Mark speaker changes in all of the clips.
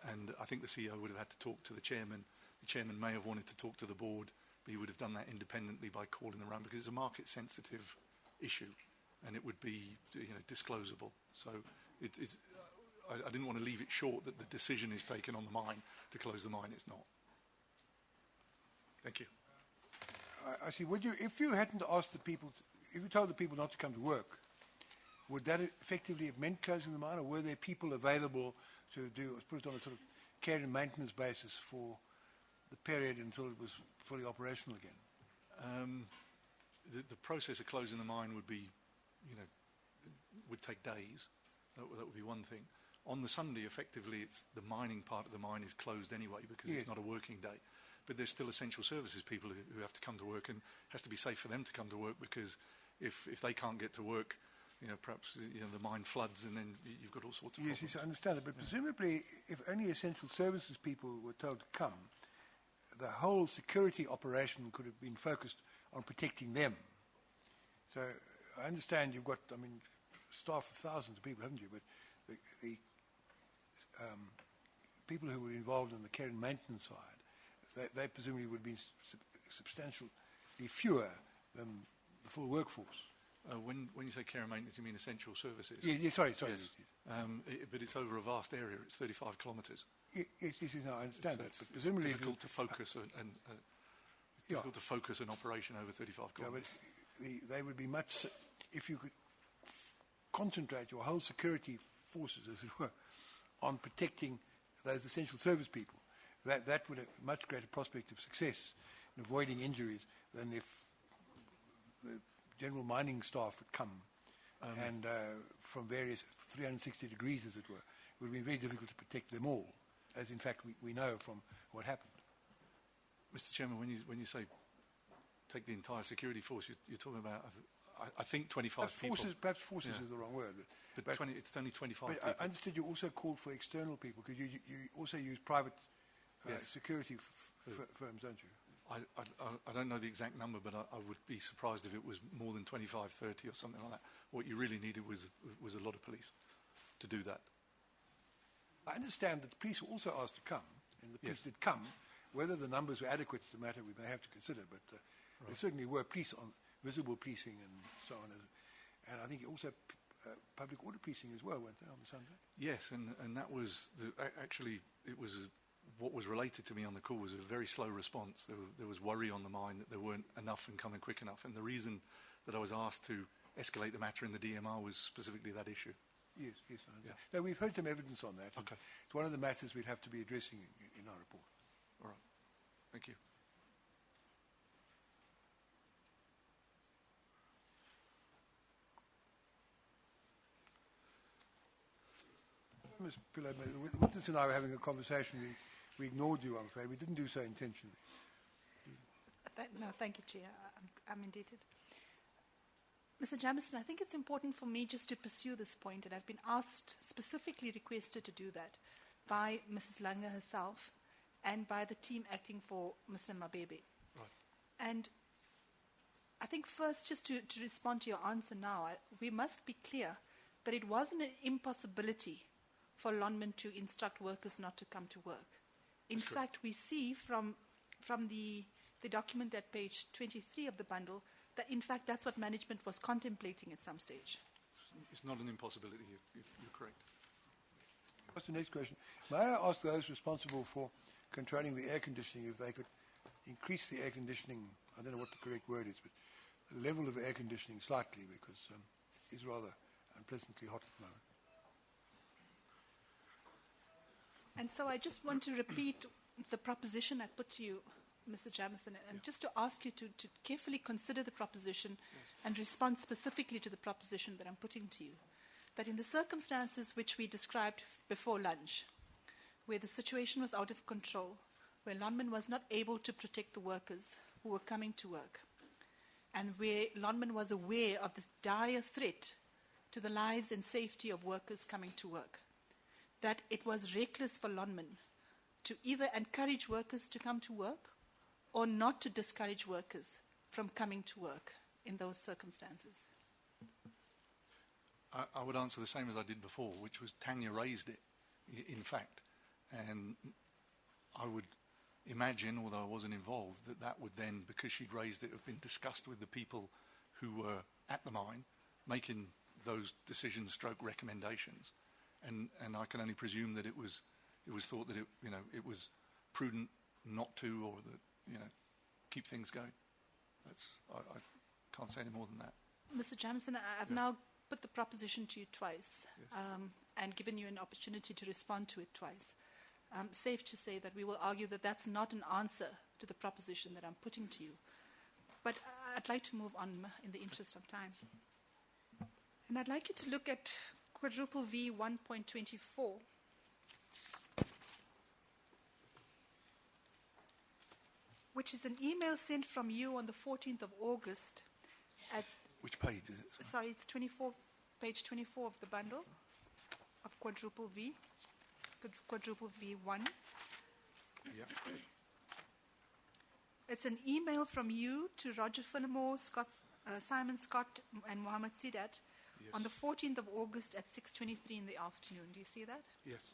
Speaker 1: and I think the CEO would have had to talk to the chairman. The chairman may have wanted to talk to the board, but he would have done that independently by calling them around, because it's a market-sensitive issue, and it would be, disclosable. So I didn't want to leave it short that the decision is taken on the mine to close the mine. It's not. Thank you.
Speaker 2: I see. If you hadn't asked the people, if you told the people not to come to work, would that effectively have meant closing the mine, or were there people available to put it on a sort of care and maintenance basis for the period until it was fully operational again?
Speaker 1: The process of closing the mine would be, would take days. That would be one thing. On the Sunday, effectively, it's the mining part of the mine is closed anyway, because it's not a working day. But there's still essential services people who have to come to work, and it has to be safe for them to come to work, because if they can't get to work, perhaps the mine floods, and then you've got all sorts of problems.
Speaker 2: Yes, I understand it. But presumably, if only essential services people were told to come, the whole security operation could have been focused on protecting them. So I understand you've got, staff of thousands of people, haven't you? But the people who were involved in the care and maintenance side, they presumably would be substantially fewer than the full workforce.
Speaker 1: When you say care and maintenance, you mean essential services?
Speaker 2: Yeah, sorry. Yes.
Speaker 1: But it's over a vast area. It's 35 kilometres.
Speaker 2: Yes, no, I understand that. But
Speaker 1: It's
Speaker 2: presumably
Speaker 1: difficult to focus difficult to focus an operation over 35 kilometres.
Speaker 2: Yeah, but they would be much, if you could concentrate your whole security forces, as it were, on protecting those essential service people, that would have much greater prospect of success in avoiding injuries than if the general mining staff would come and from various 360 degrees, as it were. It would be very difficult to protect them all, as in fact we know from what happened.
Speaker 1: Mr. Chairman, when you say take the entire security force, you're talking about, I think, 25 people.
Speaker 2: Perhaps forces is the wrong word.
Speaker 1: But it's only 25
Speaker 2: but
Speaker 1: people.
Speaker 2: I understood you also called for external people, because you also use private security firms, don't you?
Speaker 1: I don't know the exact number, but I would be surprised if it was more than 25, 30 or something like that. What you really needed was a lot of police to do that.
Speaker 2: I understand that the police were also asked to come, and the police did come. Whether the numbers were adequate is a matter we may have to consider, but there certainly were visible policing and so on. And I think also public order policing as well, weren't they, on the Sunday?
Speaker 1: Yes, and that was, what was related to me on the call was a very slow response. There was worry on the mine that there weren't enough and coming quick enough. And the reason that I was asked to escalate the matter in the DMR was specifically that issue.
Speaker 2: Yes. Now, we've heard some evidence on that.
Speaker 1: Okay.
Speaker 2: It's one of the matters we'd have to be addressing in our report.
Speaker 1: All right. Thank you.
Speaker 2: Ms. Pillay, the witness and I were having a conversation. We ignored you, I'm afraid. We didn't do so intentionally.
Speaker 3: No, thank you, Chair. I'm indebted. Mr. Jamieson, I think it's important for me just to pursue this point, and I've been specifically requested to do that by Mrs. Langer herself and by the team acting for Mr. Mabebe.
Speaker 1: Right.
Speaker 3: And I think first, just to respond to your answer now, we must be clear that it wasn't an impossibility for Lonmin to instruct workers not to come to work. In fact, we see from the document at page 23 of the bundle that, in fact, that's what management was contemplating at some stage.
Speaker 1: It's not an impossibility. You're correct.
Speaker 2: What's the next question? May I ask those responsible for controlling the air conditioning if they could increase the air conditioning, I don't know what the correct word is, but the level of air conditioning slightly, because it is rather unpleasantly hot at the moment.
Speaker 3: And so I just want to repeat the proposition I put to you, Mr. Jamieson, and just to ask you to carefully consider the proposition and respond specifically to the proposition that I'm putting to you. That in the circumstances which we described before lunch, where the situation was out of control, where Lonmin was not able to protect the workers who were coming to work, and where Lonmin was aware of this dire threat to the lives and safety of workers coming to work, that it was reckless for Lonmin to either encourage workers to come to work or not to discourage workers from coming to work in those circumstances?
Speaker 1: I would answer the same as I did before, which was Tanya raised it, in fact. And I would imagine, although I wasn't involved, that would then, because she'd raised it, have been discussed with the people who were at the mine making those decisions stroke recommendations. And I can only presume that it was thought that it was prudent not to, or that, keep things going. I can't say any more than that.
Speaker 3: Mr. Jamieson, I've now put the proposition to you twice, and given you an opportunity to respond to it twice. Safe to say that we will argue that that's not an answer to the proposition that I'm putting to you. But I'd like to move on in the interest of time. And I'd like you to look at quadruple V 1.24. Which is an email sent from you on the 14th of August at...
Speaker 1: Which page is it?
Speaker 3: Sorry, it's page 24 of the bundle of quadruple V. Quadruple V1.
Speaker 1: Yeah.
Speaker 3: It's an email from you to Roger Finnemore, Simon Scott, and Mohammed Sidat on the 14th of August at 6:23 in the afternoon. Do you see that?
Speaker 1: Yes.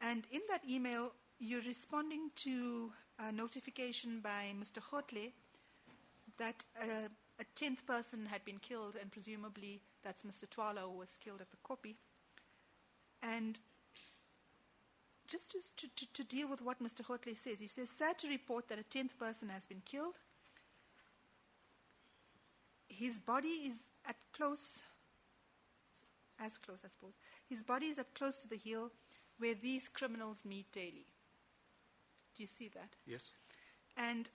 Speaker 3: And in that email, you're responding to a notification by Mr. Khotle that a 10th person had been killed, and presumably that's Mr. Twala, who was killed at the Kopi. And just to deal with what Mr. Khotle says, he says, sad to report that a 10th person has been killed. His body is as close, I suppose. His body is close to the hill where these criminals meet daily. Do you see that?
Speaker 1: Yes.
Speaker 3: And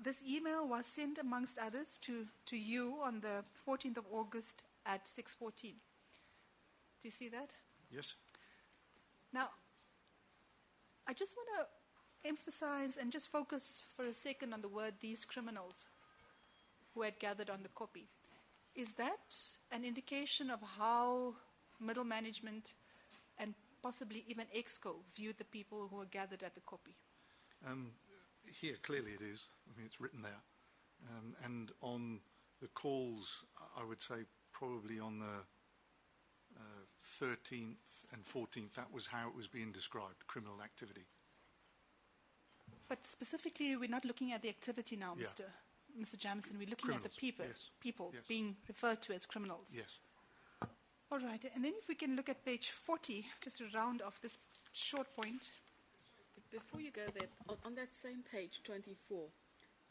Speaker 3: this email was sent, amongst others, to you on the 14th of August at 6:14. Do you see that?
Speaker 1: Yes.
Speaker 3: Now, I just want to emphasize and just focus for a second on the word "these criminals" who had gathered on the Kopi. Is that an indication of how middle management and possibly even EXCO viewed the people who were gathered at the Kopi?
Speaker 1: Here, clearly it is. I mean, it's written there. And on the calls, I would say probably on the 13th and 14th, that was how it was being described, criminal activity.
Speaker 3: But specifically, we're not looking at the activity now,
Speaker 1: Yeah.
Speaker 3: Mr. Jamieson. We're looking
Speaker 1: Criminals,
Speaker 3: at the people,
Speaker 1: yes.
Speaker 3: being referred to as criminals.
Speaker 1: Yes.
Speaker 3: All right. And then if we can look at page 40, just to round off this short point.
Speaker 4: Before you go there, on that same page, 24,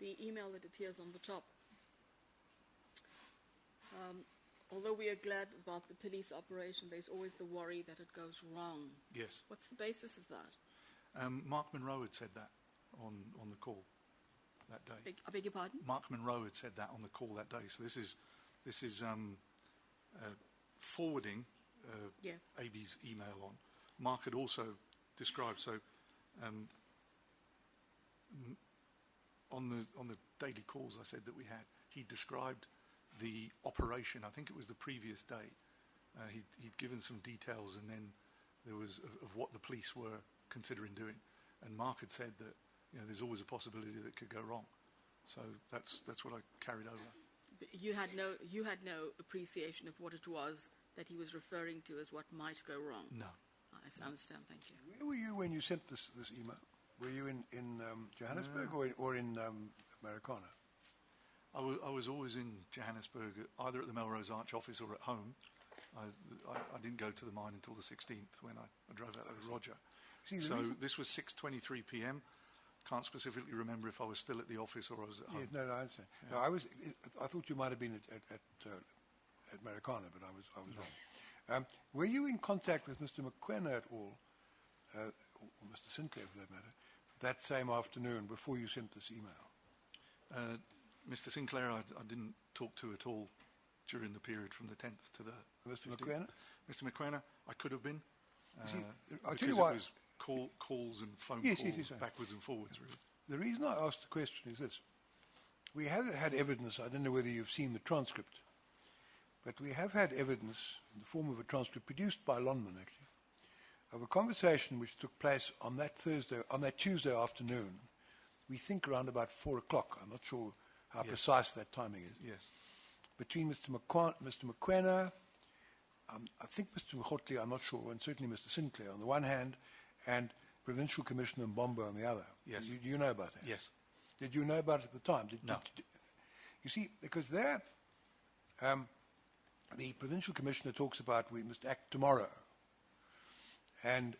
Speaker 4: the email that appears on the top, although we are glad about the police operation, there's always the worry that it goes wrong.
Speaker 1: Yes.
Speaker 4: What's the basis of that?
Speaker 1: Mark Monroe had said that on the call that day.
Speaker 4: I beg your pardon?
Speaker 1: Mark Monroe had said that on the call that day. So this is forwarding AB's email on. Mark had also described, so on the daily calls I said that we had, he described the operation. I think it was the previous day. He'd given some details, and then there was of what the police were considering doing. And Mark had said that there's always a possibility that it could go wrong. So that's what I carried over.
Speaker 4: But you had no appreciation of what it was that he was referring to as what might go wrong.
Speaker 1: No.
Speaker 4: I understand. Thank you.
Speaker 2: Where were you when you sent this email? Were you in Johannesburg or in Marikana?
Speaker 1: I was always in Johannesburg, either at the Melrose Arch office or at home. I didn't go to the mine until the 16th when I drove out with Roger. So this was 6:23 p.m. Can't specifically remember if I was still at the office or I was at home.
Speaker 2: No, I understand.
Speaker 1: Yeah.
Speaker 2: No, I thought you might have been at Marikana, but I was wrong. Were you in contact with Mr. Mokoena at all, or Mr. Sinclair for that matter, that same afternoon before you sent this email?
Speaker 1: Mr. Sinclair, I didn't talk to at all during the period from the 10th to the
Speaker 2: Mr.
Speaker 1: 15th.
Speaker 2: Mokoena?
Speaker 1: Mr. Mokoena, I could have been.
Speaker 2: I'll tell
Speaker 1: because
Speaker 2: you why.
Speaker 1: it was calls and phone
Speaker 2: Yes,
Speaker 1: calls
Speaker 2: yes,
Speaker 1: backwards and forwards, really.
Speaker 2: The reason I asked the question is this. We have had evidence, I don't know whether you've seen the transcript, but we have had evidence in the form of a transcript produced by Lonman, actually, of a conversation which took place on that Tuesday afternoon, we think around about 4 o'clock. I'm not sure how precise that timing is.
Speaker 1: Yes.
Speaker 2: Between Mr. Mokoena, I think Mr. Khotle, I'm not sure, and certainly Mr. Sinclair on the one hand, and Provincial Commissioner Mbombo on the other.
Speaker 1: Yes.
Speaker 2: Do you know about that?
Speaker 1: Yes.
Speaker 2: Did you know about it at the time?
Speaker 1: No.
Speaker 2: You see, because there, the Provincial Commissioner talks about we must act tomorrow, and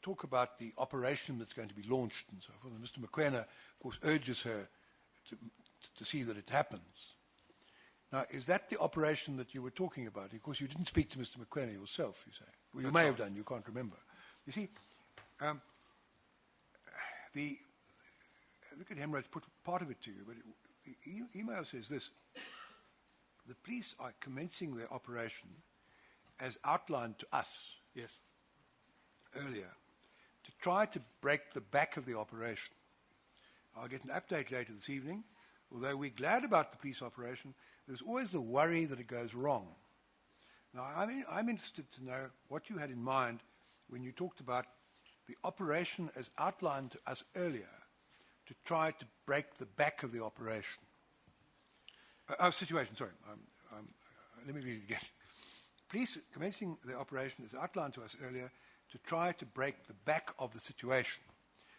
Speaker 2: talk about the operation that's going to be launched and so forth. And Mr. Mokoena, of course, urges her to see that it happens. Now, is that the operation that you were talking about? Of course, you didn't speak to Mr. Mokoena yourself, you say. Well, you may have done, you can't remember. You see, look at Hemro's put part of it to you, but the email says this. The police are commencing their operation as outlined to us
Speaker 1: Yes.
Speaker 2: earlier to try to break the back of the operation. I'll get an update later this evening. Although we're glad about the police operation, there's always the worry that it goes wrong. Now, I'm interested to know what you had in mind when you talked about the operation as outlined to us earlier to try to break the back of the operation. Situation, sorry. Let me read it again. Police commencing the operation as outlined to us earlier to try to break the back of the situation.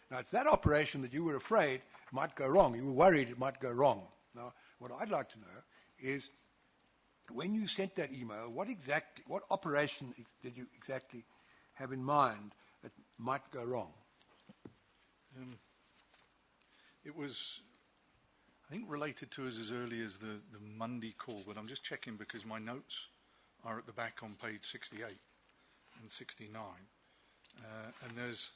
Speaker 2: Now, it's that operation that you were afraid might go wrong. You were worried it might go wrong. Now, what I'd like to know is, when you sent that email, what operation did you exactly have in mind that might go wrong?
Speaker 1: It was, I think, related to us as early as the Monday call, but I'm just checking because my notes are at the back on page 68 and 69. And there's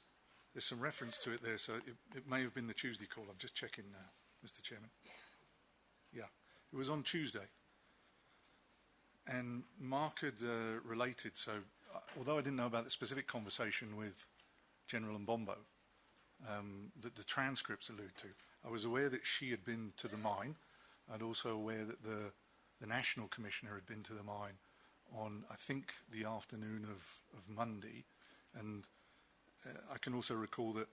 Speaker 1: some reference to it there, so it may have been the Tuesday call. I'm just checking now, Mr. Chairman. Yeah, it was on Tuesday. And Mark had related, so although I didn't know about the specific conversation with General Mbombo that the transcripts allude to, I was aware that she had been to the mine. I'd also aware that the National Commissioner had been to the mine on, I think, the afternoon of Monday. And I can also recall that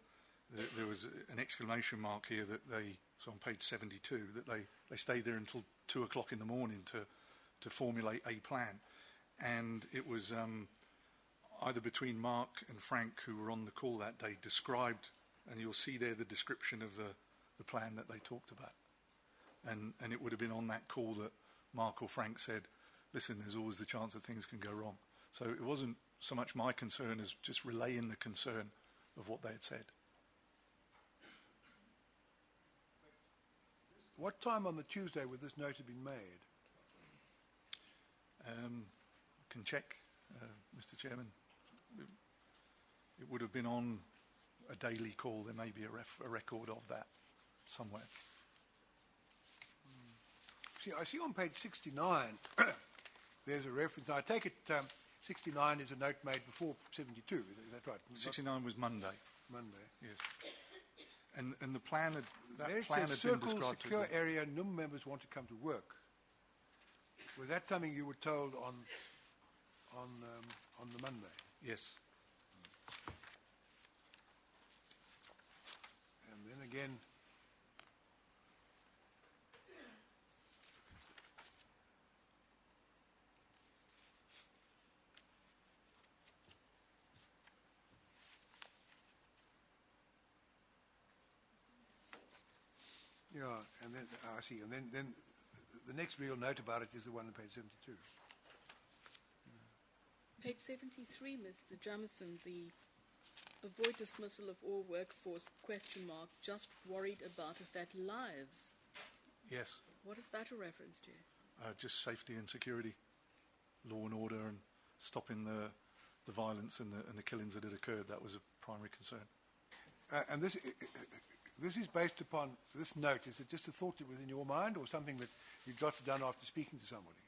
Speaker 1: there was an exclamation mark here that so on page 72, that they stayed there until 2 o'clock in the morning to formulate a plan. And it was either between Mark and Frank, who were on the call that day, described, and you'll see there the description of the plan that they talked about. And it would have been on that call that Mark or Frank said, listen, there's always the chance that things can go wrong. So it wasn't so much my concern as just relaying the concern of what they had said.
Speaker 2: What time on the Tuesday would this note have been made?
Speaker 1: Can check, Mr. Chairman. It would have been on a daily call. There may be a record of that somewhere.
Speaker 2: See, I see on page 69 there's a reference. I take it 69 is a note made before 72. Is that right?
Speaker 1: 69 was Monday.
Speaker 2: Monday.
Speaker 1: Yes. And the plan had,
Speaker 2: There
Speaker 1: plan
Speaker 2: it
Speaker 1: had
Speaker 2: says
Speaker 1: been
Speaker 2: circle
Speaker 1: described
Speaker 2: secure
Speaker 1: as
Speaker 2: area. NUM members want to come to work. Was that something you were told on the Monday?
Speaker 1: yes.
Speaker 2: And then again, yeah, and then I see, and then the next real note about it is the one on page 72.
Speaker 4: Page 73, Mr. Jamison, the avoid dismissal of all workforce, ? Just worried about is that lives.
Speaker 1: Yes.
Speaker 4: What is that a reference to?
Speaker 1: Just safety and security, law and order, and stopping the violence and the killings that had occurred. That was a primary concern.
Speaker 2: And this is based upon this note. Is it just a thought that was in your mind, or something that you jotted down after speaking to somebody?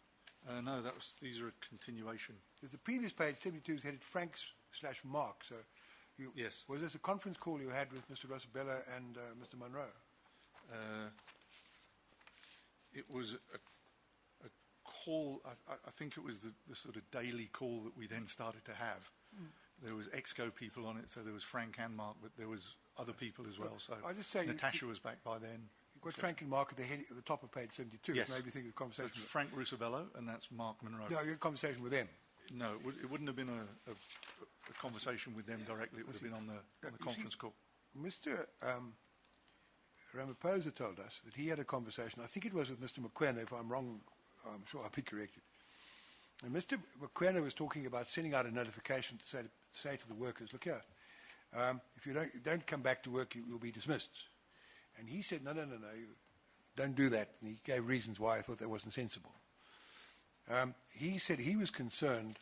Speaker 1: No, these are a continuation.
Speaker 2: Because the previous page 72 is headed Franks/Mark. So,
Speaker 1: Yes.
Speaker 2: Was this a conference call you had with Mr. Rosabella and Mr. Monroe?
Speaker 1: It was a call. I think it was the sort of daily call that we then started to have. There was Exco people on it, so there was Frank and Mark, but there was other people as well. So
Speaker 2: I just say
Speaker 1: Natasha was back by then.
Speaker 2: You've got Frank and Mark at the top of page 72.
Speaker 1: Yes.
Speaker 2: Maybe think of a conversation.
Speaker 1: That's Frank Rusabello, and that's Mark Monroe.
Speaker 2: No, you had a conversation with them.
Speaker 1: No, it wouldn't have been a conversation with them directly. It would have been on the conference call.
Speaker 2: Mr. Ramaphosa told us that he had a conversation, I think it was with Mr. Mokoena. If I'm wrong, I'm sure I'll be corrected. And Mr. Mokoena was talking about sending out a notification to say to the workers, look here, if you don't come back to work, you'll be dismissed. And he said, no, don't do that. And he gave reasons why I thought that wasn't sensible. He said he was concerned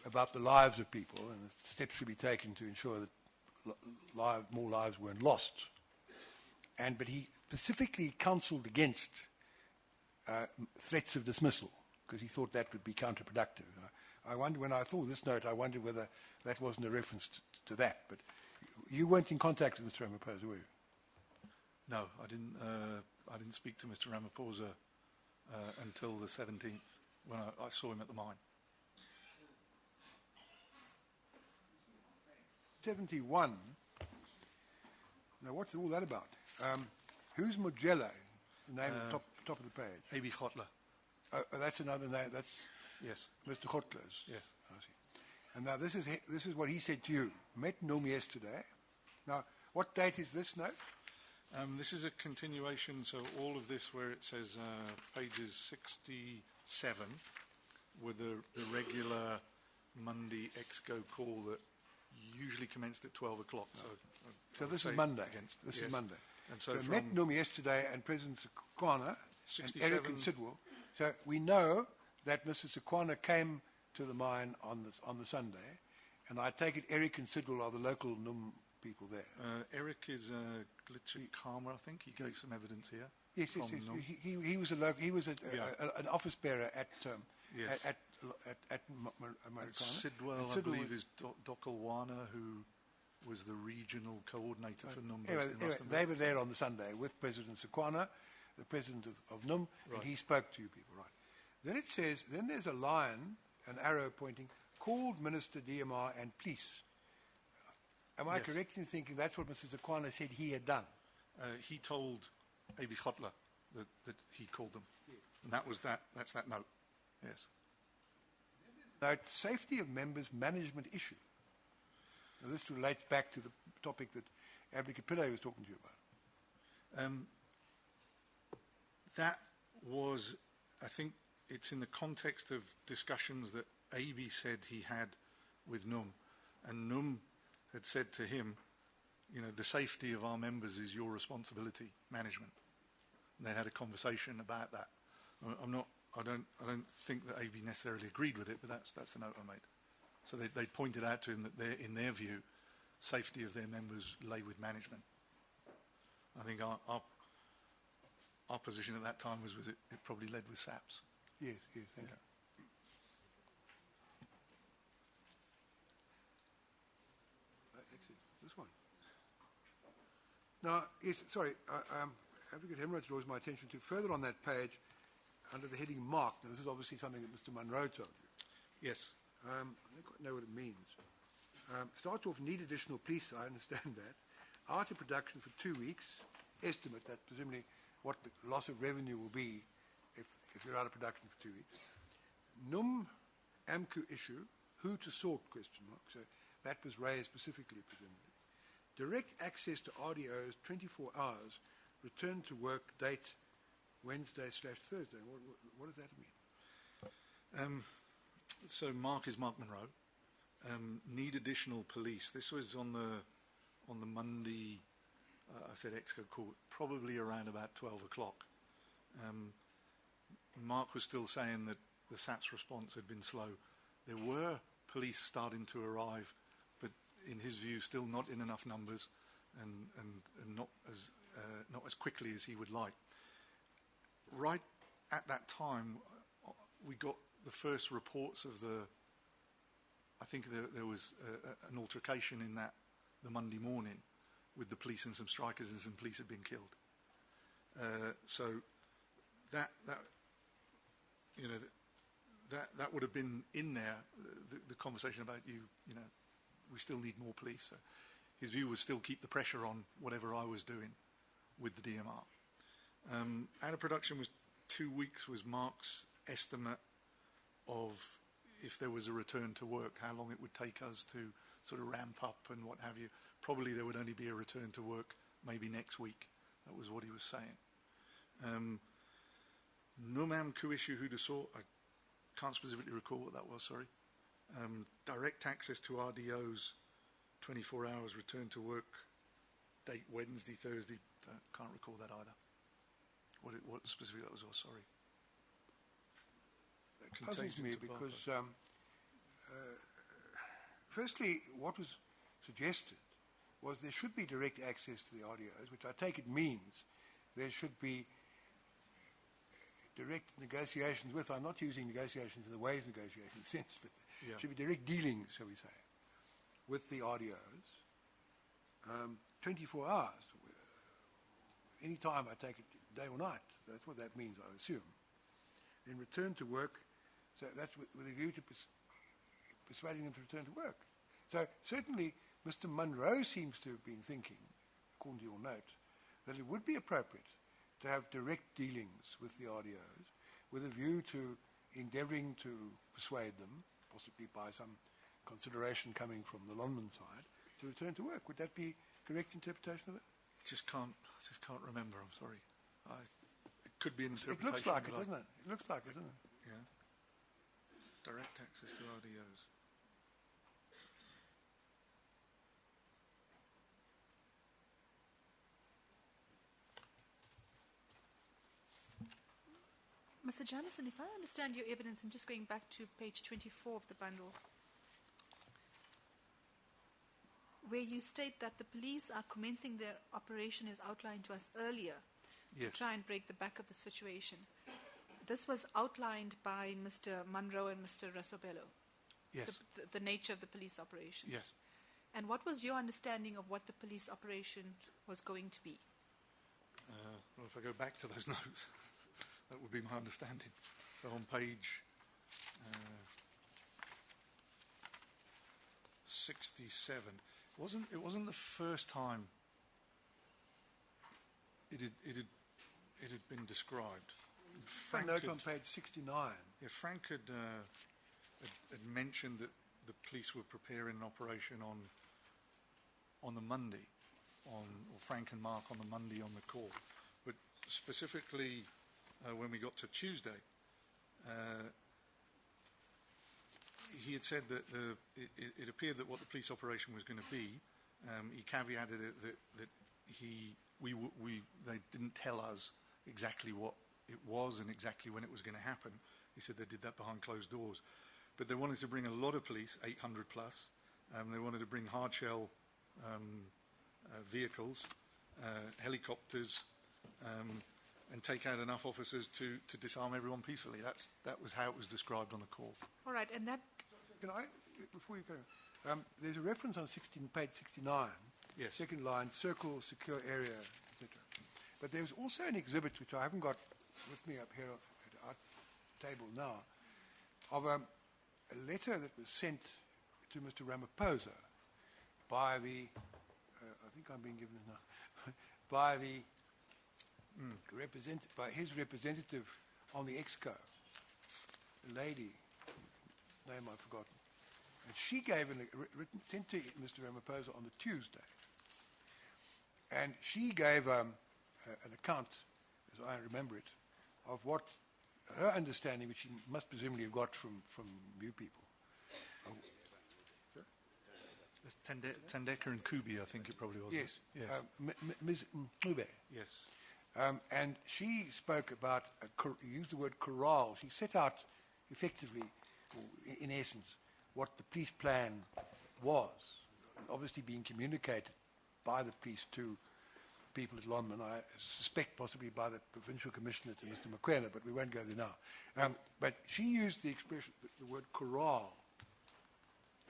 Speaker 2: about the lives of people and the steps should be taken to ensure that more lives weren't lost. But he specifically counselled against threats of dismissal because he thought that would be counterproductive. I wonder, when I thought this note, I wondered whether that wasn't a reference to that. But you weren't in contact with Mr. Ramaphosa, were you?
Speaker 1: No, I didn't. I didn't speak to Mr. Ramaphosa until the 17th when I saw him at the mine.
Speaker 2: 71. Now, what's all that about? Who's Mogella? The name at the top of the page.
Speaker 1: A.B. Kotler.
Speaker 2: That's another name. That's
Speaker 1: Yes.
Speaker 2: Mr. Kotler's.
Speaker 1: Yes.
Speaker 2: I see. And now this is what he said to you. Met Num yesterday. Now, what date is this note?
Speaker 1: This is a continuation, so all of this where it says pages 67 with the regular Monday EXCO call that usually commenced at 12 o'clock.
Speaker 2: So this is Monday. This is Monday.
Speaker 1: And so
Speaker 2: met Num yesterday and President Sekwana and
Speaker 1: 67
Speaker 2: Eric and Sidwell. So we know that Mr. Sekwana came to the mine on the Sunday, and I take it Eric and Sidwell are the local Num people there.
Speaker 1: Eric is Glitcher Karma, I think. He gave some evidence here.
Speaker 2: Yes. He was an office bearer at Marikana.
Speaker 1: Sidwell, I believe, is Dokalwana, who was the regional coordinator for Num.
Speaker 2: Anyway, they were there on the Sunday with President Sekwana, the president of Num, and he spoke to you people, right? Then it says, then there's a line, an arrow pointing, called Minister DMR and police. Am I correct in thinking that's what Mr. Sekwana said he had done?
Speaker 1: He told A.B. Kotler that he called them. Yeah. And that's that note. Yes.
Speaker 2: Note, safety of members management issue. Now, this relates back to the topic that Advocate Pillay was talking to you about.
Speaker 1: That was, I think, it's in the context of discussions that A.B. said he had with Num, and Num had said to him, the safety of our members is your responsibility, management. And they had a conversation about that. I don't think that A.B. necessarily agreed with it, but that's the note I made. So they pointed out to him that in their view, safety of their members lay with management. I think our position at that time was it probably led with SAPS.
Speaker 2: Yes, thank you. This one. Now, Advocate Hemroth draws my attention to further on that page, under the heading Mark. Now, this is obviously something that Mr. Munro told you.
Speaker 1: Yes.
Speaker 2: I don't quite know what it means. Starts off, need additional police, I understand that. Out of production for 2 weeks. Estimate that presumably what the loss of revenue will be if you're out of production for 2 weeks. Num AMCU issue, who to sort, ? So that was raised specifically, presumably. Direct access to RDOs 24 hours, return to work date Wednesday/Thursday. What does that mean?
Speaker 1: So Mark is Mark Monroe. Need additional police. This was on the Monday, I said EXCO call, probably around about 12 o'clock. Mark was still saying that the SAPS response had been slow. There were police starting to arrive, but in his view, still not in enough numbers and not as quickly as he would like. Right at that time, we got the first reports of I think there was an altercation in the Monday morning with the police and some strikers, and some police had been killed. So that would have been in there, the conversation about we still need more police. So his view was still keep the pressure on whatever I was doing with the DMR. Out of production was 2 weeks was Mark's estimate of if there was a return to work, how long it would take us to sort of ramp up and what have you. Probably there would only be a return to work maybe next week. That was what he was saying. Numam Kuishu Hudasaw, I can't specifically recall what that was, sorry. Direct access to RDOs, 24 hours return to work, date Wednesday, Thursday. Can't recall that either. What specifically that was, sorry.
Speaker 2: It puzzles me because, firstly, what was suggested was there should be direct access to the RDOs, which I take it means there should be direct negotiations with, I'm not using negotiations in the ways negotiation sense, but there should be direct dealings, shall we say, with the RDOs, 24 hours. Any time, I take it, day or night. That's what that means, I assume. Then return to work, so that's with a view to persuading them to return to work. So certainly Mr. Munro seems to have been thinking, according to your note, that it would be appropriate to have direct dealings with the RDOs with a view to endeavouring to persuade them, possibly by some consideration coming from the London side, to return to work. Would that be a correct interpretation of it?
Speaker 1: Just can't remember, I'm sorry. It could be an interpretation.
Speaker 2: It looks like it, doesn't it? It looks like it, doesn't it?
Speaker 1: Yeah. Direct access to RDOs.
Speaker 3: Mr. Jamison, if I understand your evidence, I'm just going back to page 24 of the bundle, where you state that the police are commencing their operation as outlined to us earlier to try and break the back of the situation. This was outlined by Mr. Munro and Mr. Rasobello.
Speaker 1: Yes.
Speaker 3: The nature of the police operation.
Speaker 1: Yes.
Speaker 3: And what was your understanding of what the police operation was going to be?
Speaker 1: Well, if I go back to those notes, that would be my understanding. So on page 67, it wasn't the first time it had been described.
Speaker 2: Frank note on page 69.
Speaker 1: Yeah, Frank had mentioned that the police were preparing an operation on the Monday, or Frank and Mark on the Monday on the call. But specifically, when we got to Tuesday, he had said that it appeared that what the police operation was going to be. He caveated it that they didn't tell us exactly what it was and exactly when it was going to happen. He said they did that behind closed doors. But they wanted to bring a lot of police, 800 plus. They wanted to bring hard shell vehicles, helicopters, and take out enough officers to disarm everyone peacefully. That was how it was described on the call.
Speaker 3: All right, and that...
Speaker 2: Can I, before you go, there's a reference on page 69,
Speaker 1: yes.
Speaker 2: Second line, circle, secure area, etc. But there's also an exhibit, which I haven't got with me up here at our table now, of a letter that was sent to Mr. Ramaphosa by the, I think I'm being given it now, by the by his representative on the Exco, a lady, name I've forgotten. And she gave sent to Mr. Ramaphosa on the Tuesday. And she gave an account, as I remember it, of what her understanding, which she must presumably have got from you people.
Speaker 1: Tandeka and Kubi, I think it probably was.
Speaker 2: Yes.
Speaker 1: Yes.
Speaker 2: Ms. Mube.
Speaker 1: Yes.
Speaker 2: And she spoke about, used the word corral. She set out effectively, in essence, what the police plan was, obviously being communicated by the police to people at Lonman, I suspect possibly by the Provincial Commissioner to Mr. Marikana, but we won't go there now. But she used the expression, the word corral.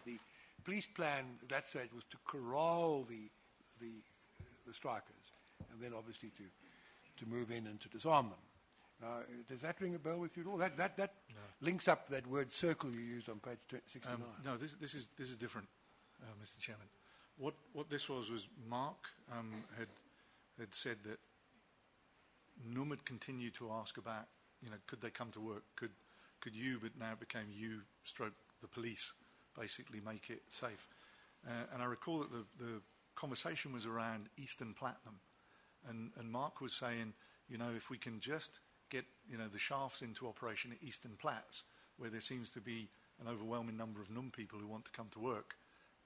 Speaker 2: The police plan at that stage was to corral the strikers, and then obviously to move in and to disarm them. Now, does that ring a bell with you at all? That no. Links up that word circle you used on page 69.
Speaker 1: No, this is different, Mr. Chairman. What this was Mark had said that NUM had continued to ask about, could they come to work? Could could you, but now it became you stroke the police, basically make it safe. And I recall that the conversation was around Eastern Platinum, and Mark was saying, if we can just get, the shafts into operation at Eastern Platts, where there seems to be an overwhelming number of NUM people who want to come to work,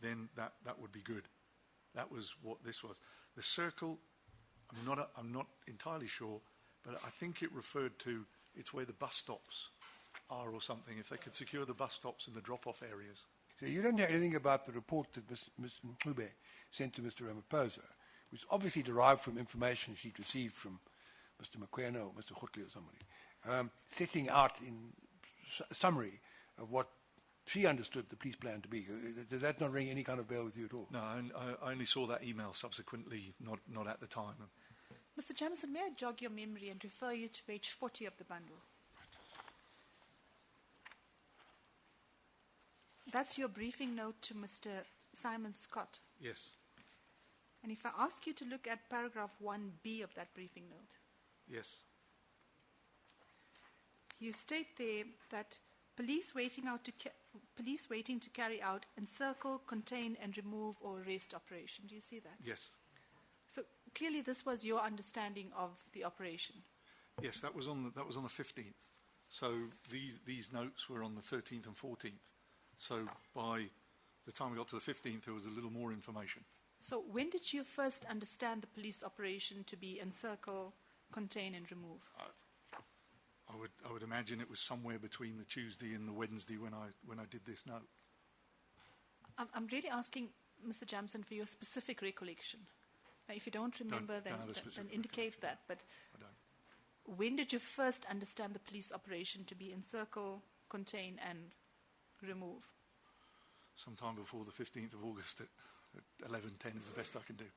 Speaker 1: then that would be good. That was what this was. The circle, I'm not entirely sure, but I think it referred to, it's where the bus stops are or something, if they could secure the bus stops and the drop-off areas.
Speaker 2: So you don't know anything about the report that Ms. Mncube sent to Mr. Ramaphosa, which obviously derived from information she'd received from Mr. Mokoena or Mr. Khotli or somebody, setting out in summary of what she understood the police plan to be. Does that not ring any kind of bell with you at all?
Speaker 1: No, I only saw that email subsequently, not at the time.
Speaker 3: Mr. Jamison, may I jog your memory and refer you to page 40 of the bundle? That's your briefing note to Mr. Simon Scott.
Speaker 1: Yes.
Speaker 3: And if I ask you to look at paragraph 1B of that briefing note,
Speaker 1: Yes.
Speaker 3: you state there that police waiting to carry out encircle, contain, and remove or arrest operation. Do you see that?
Speaker 1: Yes.
Speaker 3: So clearly, this was your understanding of the operation.
Speaker 1: Yes, that was on the 15th. So these notes were on the 13th and 14th. So by the time we got to the 15th, there was a little more information.
Speaker 3: So when did you first understand the police operation to be encircle, contain, and remove?
Speaker 1: I would imagine it was somewhere between the Tuesday and the Wednesday when I did this note.
Speaker 3: I'm really asking, Mr. Jamson, for your specific recollection. Now, if you don't remember, then indicate that. But
Speaker 1: I don't.
Speaker 3: When did you first understand the police operation to be encircle, contain, and remove?
Speaker 1: Sometime before the 15th of August at 11:10 is the best I can do.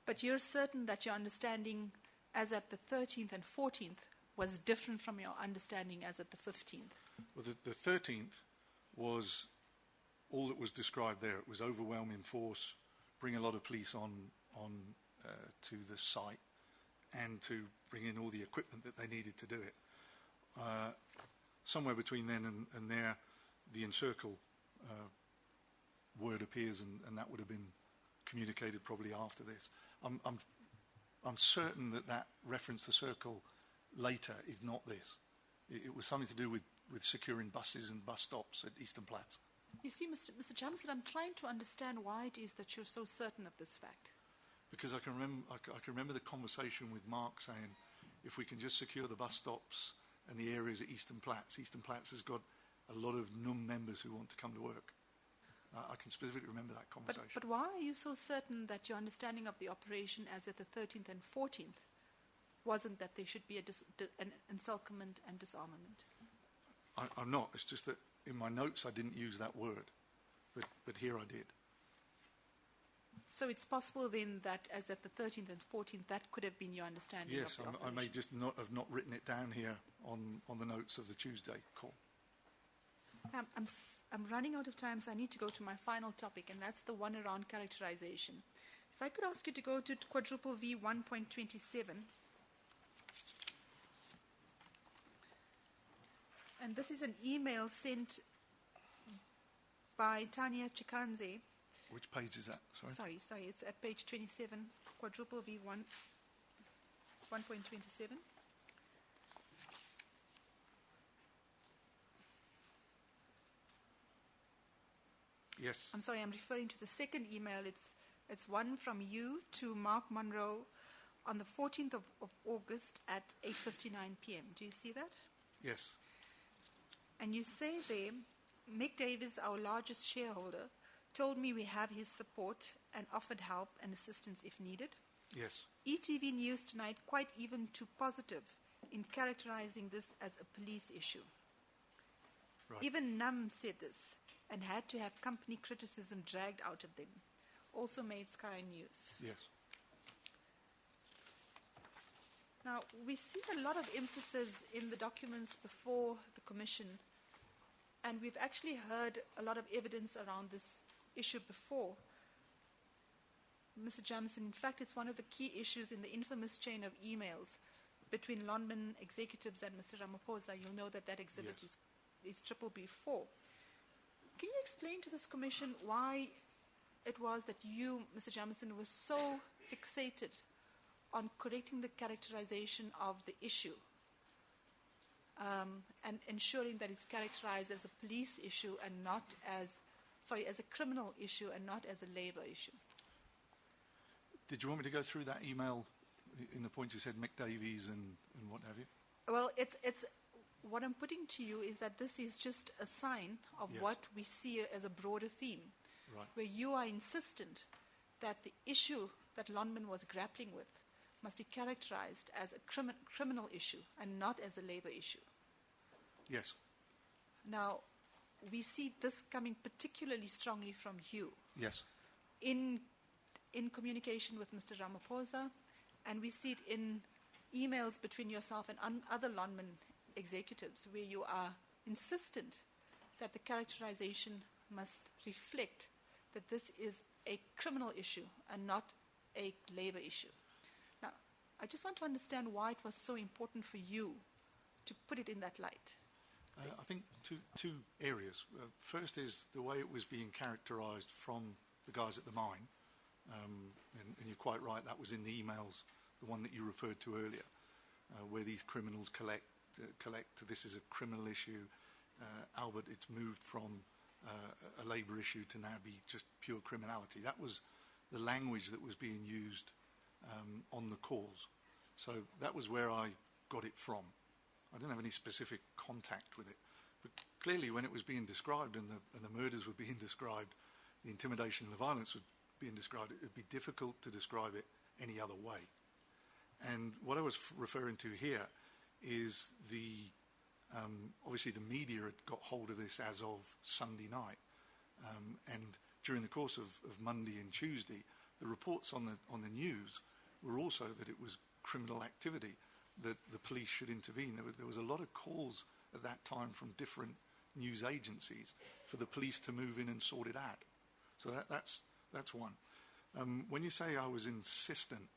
Speaker 3: But you're certain that your understanding as at the 13th and 14th was different from your understanding as at the 15th?
Speaker 1: Well, the 13th was all that was described there. It was overwhelming force, bring a lot of police on to the site, and to bring in all the equipment that they needed to do it. Somewhere between then and there, the encircle word appears, and that would have been communicated probably after this. I'm certain that reference to circle later is not this. It was something to do with securing buses and bus stops at Eastern Platts.
Speaker 3: You see, Mr. Jamson, I'm trying to understand why it is that you're so certain of this fact.
Speaker 1: Because I can remember the conversation with Mark saying, if we can just secure the bus stops and the areas at Eastern Platts has got a lot of NUM members who want to come to work. I can specifically remember that conversation.
Speaker 3: But why are you so certain that your understanding of the operation as at the 13th and 14th wasn't that there should be an encirclement and disarmament?
Speaker 1: I'm not. It's just that in my notes I didn't use that word, but here I did.
Speaker 3: So it's possible then that as at the 13th and 14th, that could have been your understanding of the operation?
Speaker 1: Yes, I may just not have written it down here on the notes of the Tuesday call.
Speaker 3: I'm running out of time, so I need to go to my final topic, and that's the one around characterization. If I could ask you to go to quadruple V 1.27. And this is an email sent by Tanya Chikanze.
Speaker 1: Which page is that? Sorry,
Speaker 3: it's at page 27, quadruple V 1.27.
Speaker 1: Yes.
Speaker 3: I'm sorry, I'm referring to the second email. It's one from you to Mark Monroe on the 14th of August at 8:59 p.m. Do you see that?
Speaker 1: Yes.
Speaker 3: And you say there, Mick Davis, our largest shareholder, told me we have his support and offered help and assistance if needed.
Speaker 1: Yes.
Speaker 3: ETV News tonight quite even too positive in characterizing this as a police issue.
Speaker 1: Right.
Speaker 3: Even NUM said this and had to have company criticism dragged out of them. Also made Sky News.
Speaker 1: Yes.
Speaker 3: Now, we see a lot of emphasis in the documents before the Commission, and we've actually heard a lot of evidence around this issue before. Mr. Jamison, in fact, it's one of the key issues in the infamous chain of emails between Lonmin executives and Mr. Ramaphosa, you'll know that that exhibit
Speaker 1: Yes.
Speaker 3: is triple B4. Can you explain to this commission why it was that you, Mr. Jamison, was so fixated on correcting the characterization of the issue and ensuring that it's characterized as a police issue and not as, as a criminal issue and not as a labor issue?
Speaker 1: Did you want me to go through that email in the point you said McDavies and what have you?
Speaker 3: Well, it's what I'm putting to you is that this is just a sign of
Speaker 1: Yes.
Speaker 3: what we see as a broader theme,
Speaker 1: Right.
Speaker 3: where you are insistent that the issue that Lonmin was grappling with must be characterized as a criminal issue and not as a labor issue.
Speaker 1: Yes.
Speaker 3: Now, we see this coming particularly strongly from you
Speaker 1: Yes.
Speaker 3: in communication with Mr. Ramaphosa, and we see it in emails between yourself and other Lonmin executives, where you are insistent that the characterization must reflect that this is a criminal issue and not a labor issue. Now, I just want to understand why it was so important for you to put it in that light.
Speaker 1: I think two areas. First is the way it was being characterized from the guys at the mine. And you're quite right, that was in the emails, the one that you referred to earlier, where these criminals collect. This is a criminal issue. Albert, it's moved from a labour issue to now be just pure criminality. That was the language that was being used on the calls. So that was where I got it from. I didn't have any specific contact with it. But clearly when it was being described and the murders were being described, the intimidation and the violence was being described, it would be difficult to describe it any other way. And what I was referring to here is obviously the media had got hold of this as of Sunday night. And during the course of Monday and Tuesday, the reports on the news were also that it was criminal activity, that the police should intervene. There was a lot of calls at that time from different news agencies for the police to move in and sort it out. So that's one. When you say I was insistent,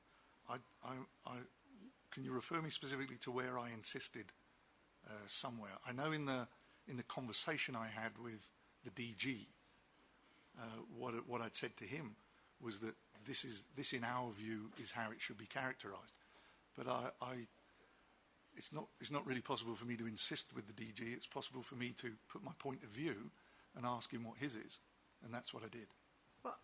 Speaker 1: can you refer me specifically to where I insisted somewhere? I know in the conversation I had with the DG, what I'd said to him was that this in our view is how it should be characterised. But it's not really possible for me to insist with the DG. It's possible for me to put my point of view and ask him what his is, and that's what I did.
Speaker 3: Well,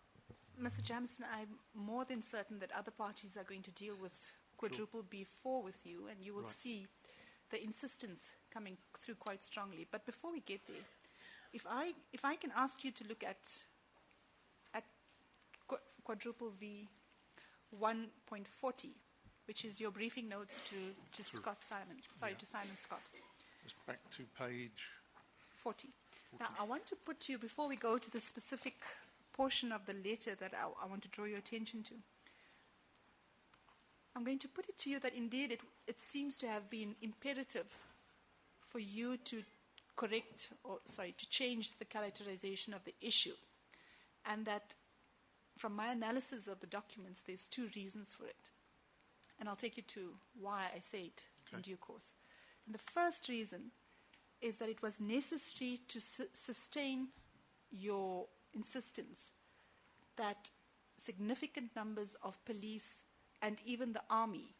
Speaker 3: Mr. Jamison, I'm more than certain that other parties are going to deal with quadruple B4 with you, and you will
Speaker 1: Right.
Speaker 3: see the insistence coming through quite strongly. But before we get there, if I can ask you to look at quadruple V 1.40, which is your briefing notes to Scott Simon, to Simon Scott.
Speaker 1: Just back to page
Speaker 3: 40. Now, I want to put to you, before we go to the specific portion of the letter that I want to draw your attention to, I'm going to put it to you that indeed it seems to have been imperative for you to to change the characterization of the issue. And that from my analysis of the documents, there's two reasons for it. And I'll take you to why I say it in due course. And the first reason is that it was necessary to sustain your insistence that significant numbers of police and even the army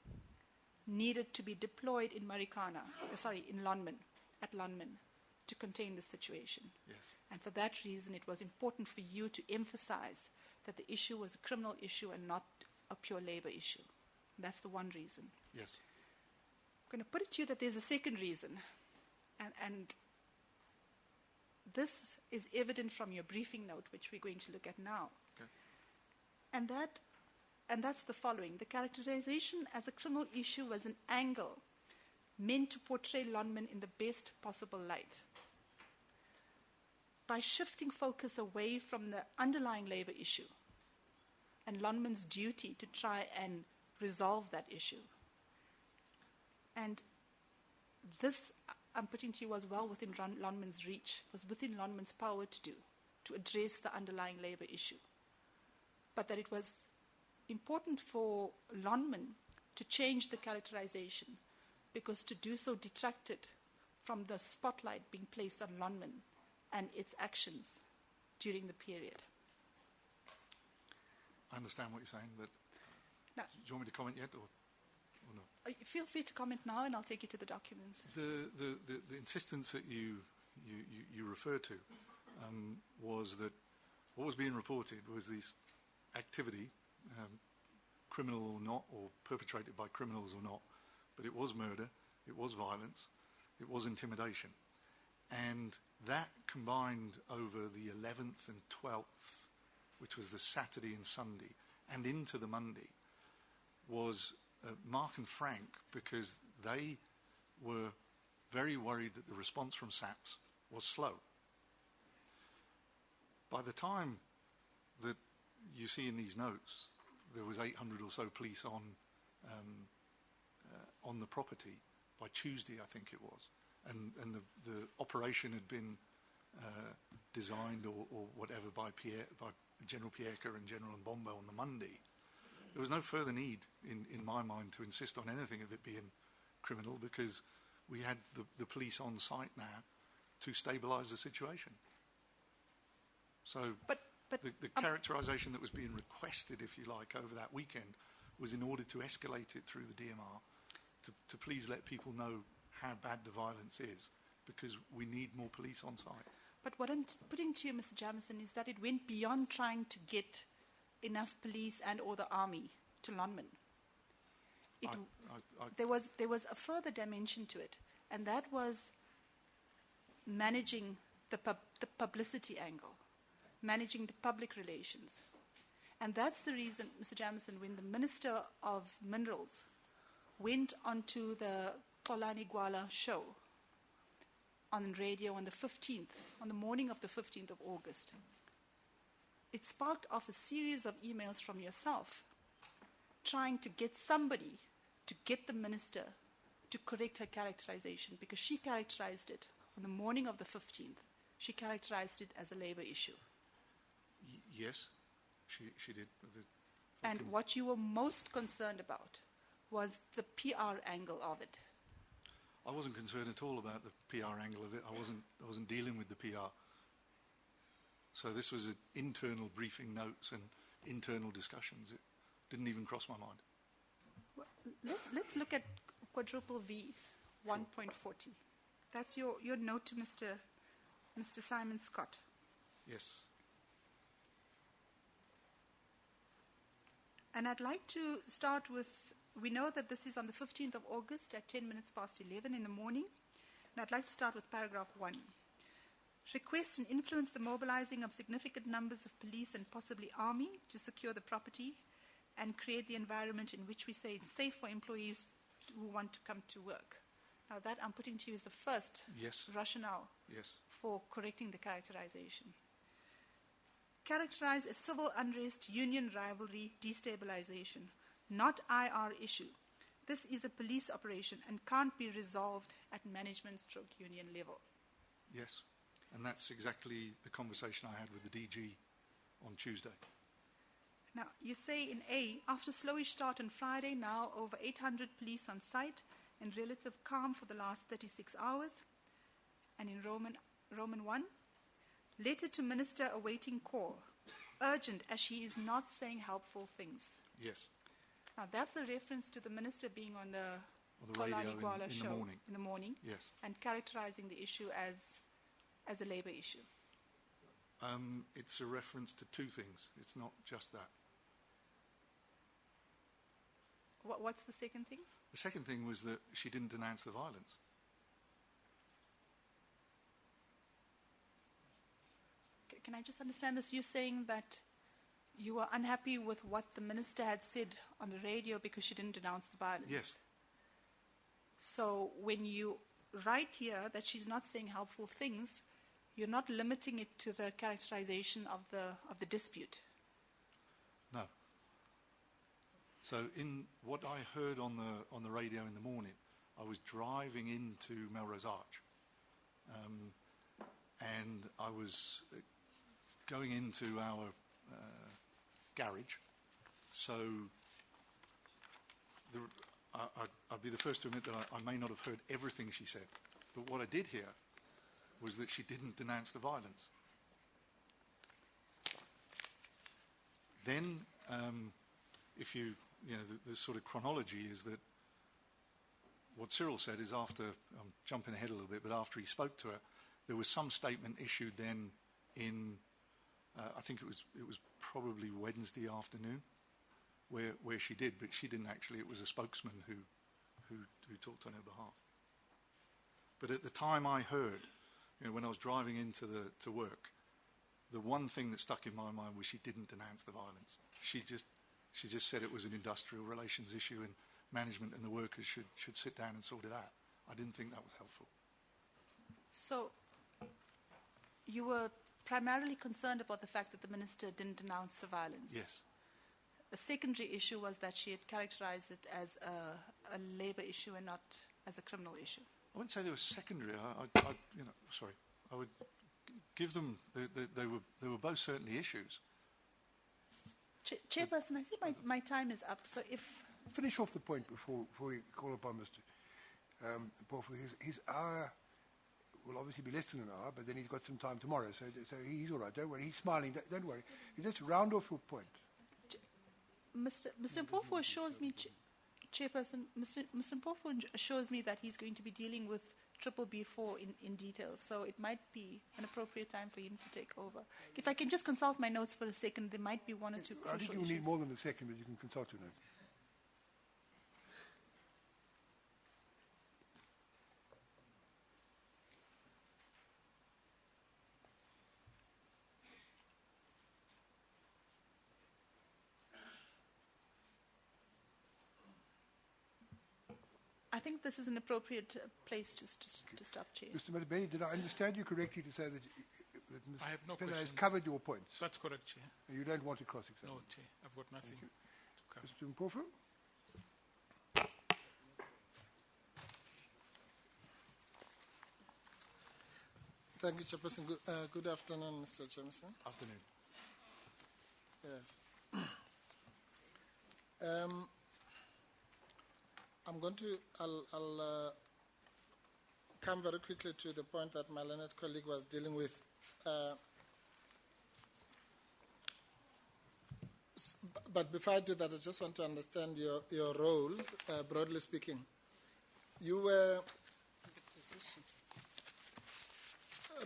Speaker 3: needed to be deployed in Marikana, in Lonmin, at Lonmin, to contain the situation.
Speaker 1: Yes.
Speaker 3: And for that reason, it was important for you to emphasize that the issue was a criminal issue and not a pure labor issue. That's the one reason.
Speaker 1: Yes.
Speaker 3: I'm going to put it to you that there's a second reason, and this is evident from your briefing note, which we're going to look at now.
Speaker 1: Okay.
Speaker 3: And that's the following. The characterization as a criminal issue was an angle meant to portray Lonmin in the best possible light. By shifting focus away from the underlying labor issue and Lonmin's duty to try and resolve that issue. And this, I'm putting to you, was well within Lonmin's reach, was within Lonmin's power to do, to address the underlying labor issue. But that it was important for Lonmin to change the characterization because to do so detracted from the spotlight being placed on Lonmin and its actions during the period.
Speaker 1: I understand what you're saying, but
Speaker 3: Now,
Speaker 1: do you want me to comment yet, or no?
Speaker 3: feel free to comment now, and I'll take you to the documents.
Speaker 1: The insistence that you refer to was that what was being reported was this activity, criminal or not, or perpetrated by criminals or not, but it was murder, it was violence, it was intimidation. And that combined over the 11th and 12th, which was the Saturday and Sunday, and into the Monday, was Mark and Frank, because they were very worried that the response from SAPS was slow. By the time that you see in these notes, there was 800 or so police on the property by Tuesday, I think it was, and the operation had been designed or whatever by General Pieka and General Mbombo on the Monday. There was no further need, in my mind, to insist on anything of it being criminal, because we had the police on site now to stabilise the situation. So the characterisation that was being requested, if you like, over that weekend was in order to escalate it through the DMR to please let people know how bad the violence is, because we need more police on site.
Speaker 3: But what I'm putting to you, Mr. Jamison, is that it went beyond trying to get enough police and or the army to Lonmin. There was a further dimension to it, and that was managing the publicity angle, managing the public relations. And that's the reason, Mr. Jamison, when the Minister of Minerals went onto the Xolani Gwala show on radio on the 15th, on the morning of the 15th of August, it sparked off a series of emails from yourself trying to get somebody to get the minister to correct her characterization, because she characterized it on the morning of the 15th. She characterized it as a labor issue.
Speaker 1: Yes, she did.
Speaker 3: And what you were most concerned about was the PR angle of it.
Speaker 1: I wasn't concerned at all about the PR angle of it. I wasn't dealing with the PR. So this was internal briefing notes and internal discussions. It didn't even cross my mind.
Speaker 3: Well, let's look at quadruple V 1.40. That's your note to Mr. Simon Scott.
Speaker 1: Yes.
Speaker 3: And I'd like to start with, we know that this is on the 15th of August at 10 minutes past 11 in the morning. And I'd like to start with paragraph 1. Request and influence the mobilizing of significant numbers of police and possibly army to secure the property and create the environment in which we say it's safe for employees who want to come to work. Now that I'm putting to you is the first rationale for correcting the characterization. Characterize as civil unrest, union rivalry, destabilization, not IR issue. This is a police operation and can't be resolved at management/union level.
Speaker 1: Yes, and that's exactly the conversation I had with the DG on Tuesday.
Speaker 3: Now, you say in A, after slowish start on Friday, now over 800 police on site and relative calm for the last 36 hours. And in Roman 1, letter to Minister awaiting call, urgent as she is not saying helpful things.
Speaker 1: Yes.
Speaker 3: Now, that's a reference to the Minister being on the
Speaker 1: radio
Speaker 3: show
Speaker 1: in the morning. Yes.
Speaker 3: And characterizing the issue as a labor issue.
Speaker 1: It's a reference to two things. It's not just that.
Speaker 3: What's the second thing?
Speaker 1: The second thing was that she didn't denounce the violence.
Speaker 3: Can I just understand this? You're saying that you were unhappy with what the minister had said on the radio because she didn't denounce the violence?
Speaker 1: Yes.
Speaker 3: So when you write here that she's not saying helpful things, you're not limiting it to the characterization of the dispute?
Speaker 1: No. So in what I heard on the radio in the morning, I was driving into Melrose Arch, and I was going into our garage. So I'd be the first to admit that I may not have heard everything she said, but what I did hear was that she didn't denounce the violence. Then, if you know, the sort of chronology is that what Cyril said is after, I'm jumping ahead a little bit, but after he spoke to her, there was some statement issued then in, I think it was probably Wednesday afternoon, where she did, but she didn't actually. It was a spokesman who talked on her behalf. But at the time I heard, you know, when I was driving into to work, the one thing that stuck in my mind was she didn't denounce the violence. She just said it was an industrial relations issue and management and the workers should sit down and sort it out. I didn't think that was helpful.
Speaker 3: So you were primarily concerned about the fact that the minister didn't denounce the violence.
Speaker 1: Yes.
Speaker 3: The secondary issue was that she had characterized it as a labour issue and not as a criminal issue.
Speaker 1: I wouldn't say they were secondary. I would give them. They were both certainly issues.
Speaker 3: Chairperson, I see my time is up. So if
Speaker 2: Finish off the point before we call upon Mr. Mpofu. His hour will obviously be less than an hour, but then he's got some time tomorrow, so he's all right. Don't worry. He's smiling. Don't worry. You just round off your point.
Speaker 3: Mr. Mpofu assures me, Chairperson, Mr. Mpofu assures me that he's going to be dealing with B4 in detail, so it might be an appropriate time for him to take over. If I can just consult my notes for a second, there might be one or two crucial
Speaker 2: I think you'll
Speaker 3: issues.
Speaker 2: need more than a second, but you can consult your notes.
Speaker 3: I think this is an appropriate place to stop, Chair.
Speaker 2: Mr. Madibeni, did I understand you correctly to say that Ms.
Speaker 5: I have no
Speaker 2: Pena has
Speaker 5: questions.
Speaker 2: covered your points?
Speaker 5: That's correct, Chair.
Speaker 2: You don't want to cross-examine?
Speaker 5: No, Chair. I've got nothing to cover.
Speaker 2: Mr. Mpofu?
Speaker 6: Thank you, Chairperson. Good afternoon, Mr. Jameson.
Speaker 1: Afternoon.
Speaker 6: Yes. I'll come very quickly to the point that my learned colleague was dealing with. But before I do that, I just want to understand your role, broadly speaking. You were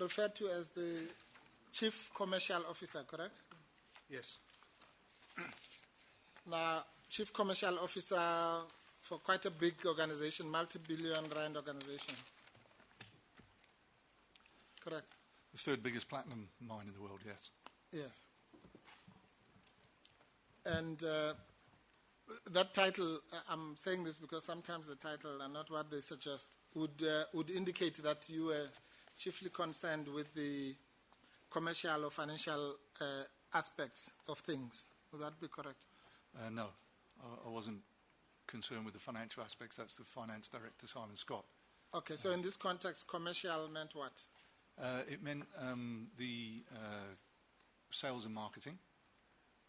Speaker 6: referred to as the Chief Commercial Officer, correct?
Speaker 1: Yes.
Speaker 6: Now, Chief Commercial Officer for quite a big organization, multi-billion rand organization. Correct?
Speaker 1: The third biggest platinum mine in the world, yes.
Speaker 6: Yes. And that title, I'm saying this because sometimes the title and not what they suggest would indicate that you were chiefly concerned with the commercial or financial aspects of things. Would that be correct?
Speaker 1: No, I wasn't concerned with the financial aspects. That's the finance director, Simon Scott.
Speaker 6: Okay, so in this context, commercial meant what?
Speaker 1: It meant the sales and marketing,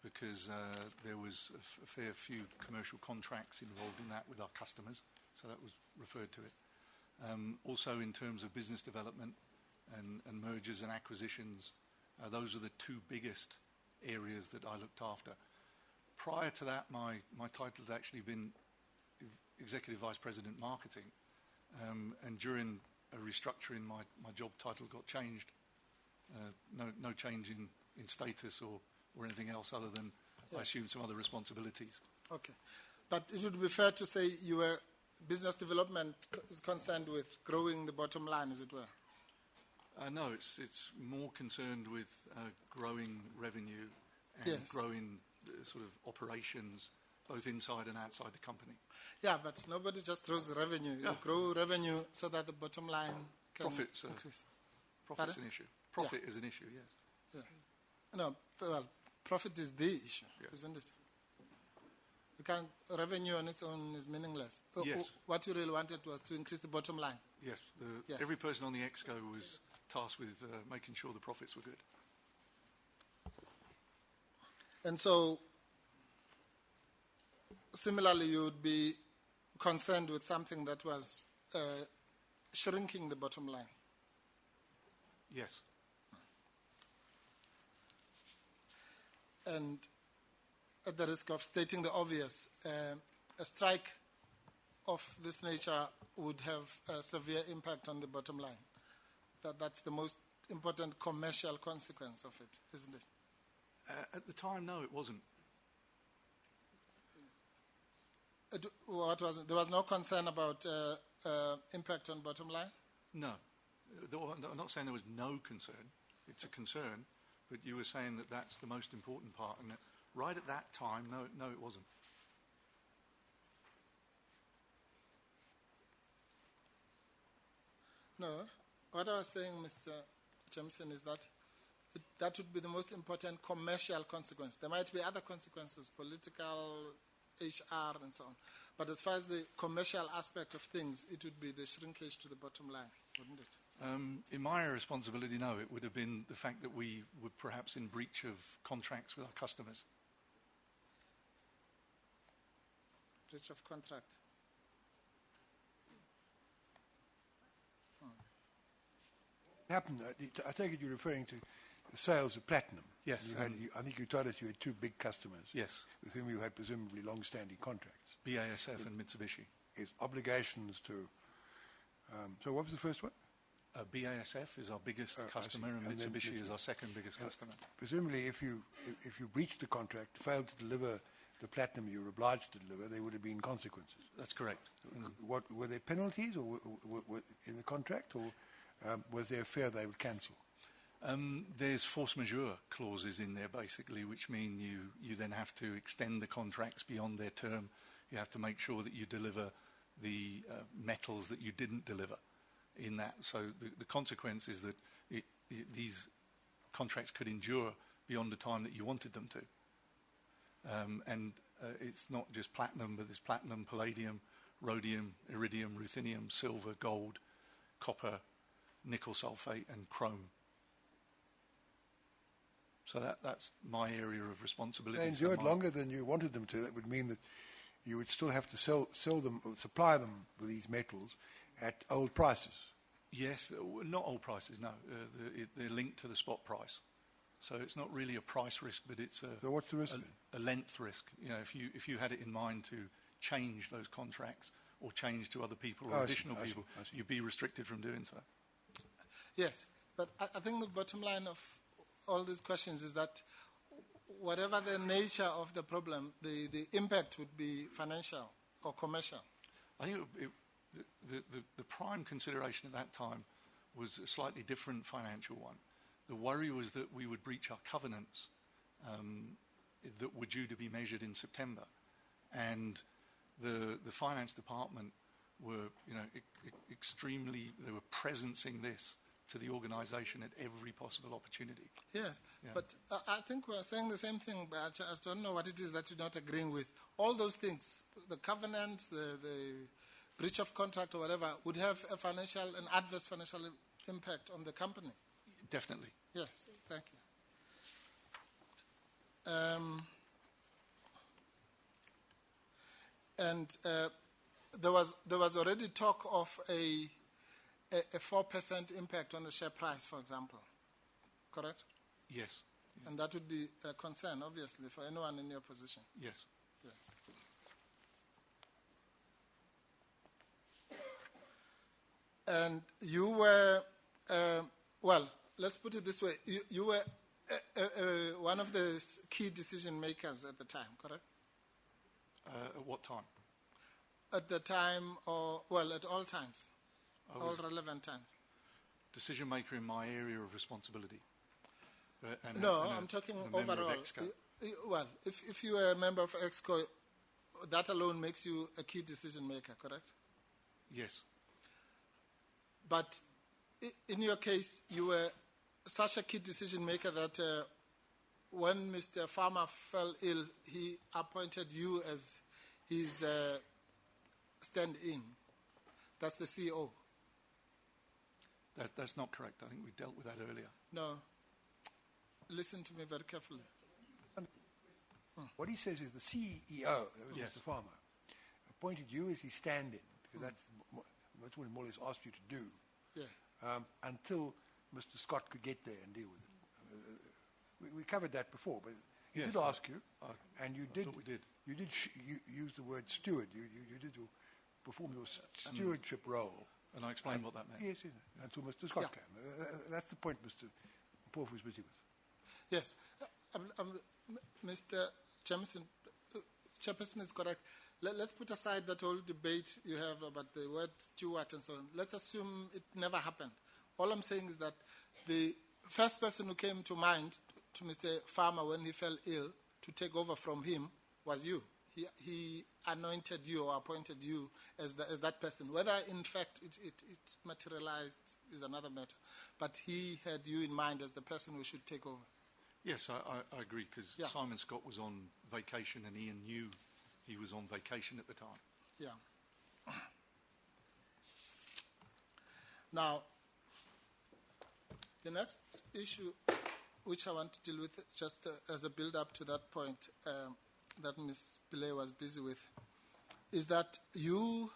Speaker 1: because there was a fair few commercial contracts involved in that with our customers, so that was referred to it. Also in terms of business development and mergers and acquisitions, those are the two biggest areas that I looked after. Prior to that, my title had actually been Executive Vice President Marketing, and during a restructuring, my job title got changed. No change in status or anything else other than I assumed some other responsibilities.
Speaker 6: Okay. But it would be fair to say you were business development is concerned with growing the bottom line, as it were?
Speaker 1: No, it's more concerned with growing revenue and growing sort of operations, both inside and outside the company.
Speaker 6: Yeah, but nobody just grows the revenue. You grow revenue so that the bottom line can
Speaker 1: Profit's an issue. Profit is an issue, yes.
Speaker 6: Yeah. No, well, profit is the issue, isn't it? Revenue on its own is meaningless.
Speaker 1: Yes.
Speaker 6: What you really wanted was to increase the bottom line.
Speaker 1: Yes. Every person on the Exco was tasked with making sure the profits were good. And
Speaker 6: so, similarly, you would be concerned with something that was shrinking the bottom line.
Speaker 1: Yes.
Speaker 6: And at the risk of stating the obvious, a strike of this nature would have a severe impact on the bottom line. That's the most important commercial consequence of it, isn't it?
Speaker 1: At the time, no, it wasn't.
Speaker 6: What was it? There was no concern about impact on bottom line?
Speaker 1: No. I'm not saying there was no concern. It's a concern, but you were saying that that's the most important part. And that right at that time, no, it wasn't.
Speaker 6: No. What I was saying, Mr. Jameson, is that that would be the most important commercial consequence. There might be other consequences, political, HR, and so on. But as far as the commercial aspect of things, it would be the shrinkage to the bottom line, wouldn't it?
Speaker 1: In my responsibility, no. It would have been the fact that we were perhaps in breach of contracts with our customers.
Speaker 6: Breach of contract.
Speaker 2: Happened. I take it you're referring to the sales of platinum.
Speaker 1: Yes.
Speaker 2: I think you told us you had two big customers.
Speaker 1: Yes.
Speaker 2: With whom you had presumably long-standing contracts.
Speaker 1: BASF and Mitsubishi.
Speaker 2: Is obligations to. So what was the first one?
Speaker 1: BASF is our biggest customer, and Mitsubishi is our second biggest customer.
Speaker 2: Presumably, if you breached the contract, failed to deliver the platinum you were obliged to deliver, there would have been consequences.
Speaker 1: That's correct.
Speaker 2: What were there penalties or in the contract, or was there a fear they would cancel?
Speaker 1: There's force majeure clauses in there, basically, which mean you then have to extend the contracts beyond their term. You have to make sure that you deliver the metals that you didn't deliver in that. So the consequence is that these contracts could endure beyond the time that you wanted them to. And it's not just platinum, but there's platinum, palladium, rhodium, iridium, ruthenium, silver, gold, copper, nickel sulfate, and chrome. So that's my area of responsibility.
Speaker 2: They endured longer than you wanted them to. That would mean that you would still have to sell them, or supply them with these metals at old prices.
Speaker 1: Yes, not old prices, no. They're linked to the spot price. So it's not really a price risk, but it's
Speaker 2: so what's the risk?
Speaker 1: A length risk. You know, if you had it in mind to change those contracts or change to other people or additional people, you'd be restricted from doing so.
Speaker 6: Yes, but I think the bottom line of all these questions is that whatever the nature of the problem, the impact would be financial or commercial.
Speaker 1: I think the prime consideration at that time was a slightly different financial one. The worry was that we would breach our covenants that were due to be measured in September, and the finance department were, extremely. They were presencing this to the organisation at every possible opportunity.
Speaker 6: Yes, yeah. But I think we're saying the same thing, but I just don't know what it is that you're not agreeing with. All those things, the covenants, the breach of contract or whatever, would have an adverse financial impact on the company.
Speaker 1: Definitely.
Speaker 6: Yes, thank you. And there was already talk of a 4% impact on the share price, for example. Correct?
Speaker 1: Yes. Yeah.
Speaker 6: And that would be a concern, obviously, for anyone in your position.
Speaker 1: Yes.
Speaker 6: Yes. And you were, well, let's put it this way. You were one of the key decision makers at the time, correct?
Speaker 1: At what time?
Speaker 6: At the time, at all times, all relevant times.
Speaker 1: Decision maker in my area of responsibility.
Speaker 6: I'm talking overall. Well, if you are a member of EXCO, that alone makes you a key decision maker, correct?
Speaker 1: Yes.
Speaker 6: But in your case, you were such a key decision maker that when Mr. Farmer fell ill, he appointed you as his stand-in. That's the CEO.
Speaker 1: That's not correct. I think we dealt with that earlier.
Speaker 6: No. Listen to me very carefully.
Speaker 2: What he says is the CEO,
Speaker 1: yes.
Speaker 2: Mr. Farmer, appointed you as his stand-in, because that's what he more or less asked you to do, until Mr. Scott could get there and deal with it. We covered that before, but he did ask you, and you did.
Speaker 1: I thought we did.
Speaker 2: You did use the word steward. You did perform your stewardship role.
Speaker 1: And I explained what that meant.
Speaker 2: Yes, until Mr. Scott came. That's the point Mr. Porf was busy with.
Speaker 6: Yes. Mr. Chairperson is correct. Let's put aside that whole debate you have about the word steward and so on. Let's assume it never happened. All I'm saying is that the first person who came to mind to Mr. Farmer when he fell ill to take over from him was you. He anointed you or appointed you as that person. Whether, in fact, it materialized is another matter. But he had you in mind as the person who should take over.
Speaker 1: Yes, I agree, because Simon Scott was on vacation and Ian knew he was on vacation at the time.
Speaker 6: Yeah. Now, the next issue which I want to deal with, just as a build-up to that point that Ms. Pillay was busy with, is that you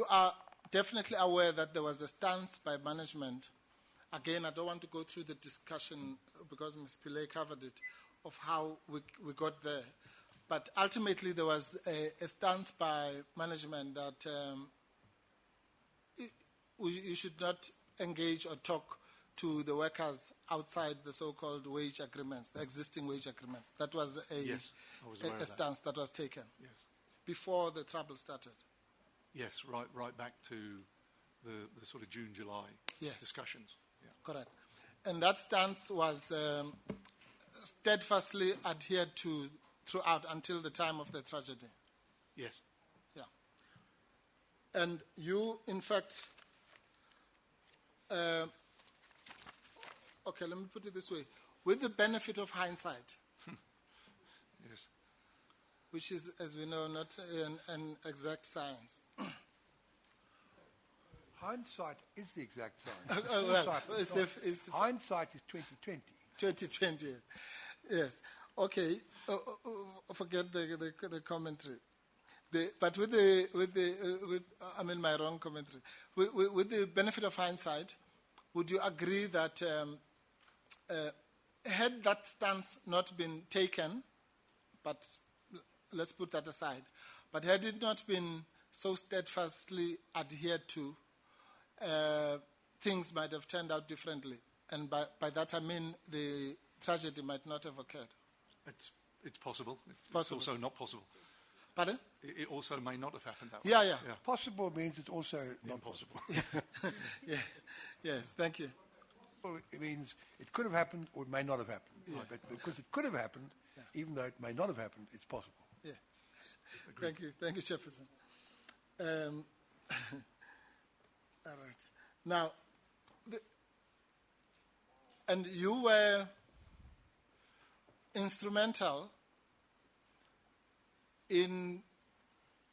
Speaker 6: are definitely aware that there was a stance by management. Again, I don't want to go through the discussion because Ms. Pillay covered it, of how we got there. But ultimately, there was a stance by management that you should not engage or talk to the workers outside the so-called wage agreements, the existing wage agreements. That was a stance that was taken before the trouble started.
Speaker 1: Yes, right back to the sort of June, July discussions. Yeah.
Speaker 6: Correct. And that stance was steadfastly adhered to throughout until the time of the tragedy.
Speaker 1: Yes.
Speaker 6: Yeah. And you, in fact, okay, let me put it this way. With the benefit of hindsight,
Speaker 1: yes,
Speaker 6: which is, as we know, not an exact science.
Speaker 2: Hindsight is the exact science. Hindsight is 2020.
Speaker 6: 2020, yes. Okay, forget the commentary. But I mean my wrong commentary. With the benefit of hindsight, would you agree that had that stance not been taken, but let's put that aside, but had it not been so steadfastly adhered to, things might have turned out differently? And by that I mean the tragedy might not have occurred.
Speaker 1: It's possible. It's also not possible.
Speaker 6: Pardon?
Speaker 1: It also may not have happened that way.
Speaker 6: Yeah.
Speaker 2: Possible means it's also not
Speaker 1: Impossible.
Speaker 6: Yeah. Yes, thank you.
Speaker 2: Well, it means it could have happened or it may not have happened.
Speaker 6: Yeah.
Speaker 2: But because it could have happened, even though it may not have happened, it's possible.
Speaker 6: Yeah. Thank you, Chairperson. All right. Now, and you were instrumental in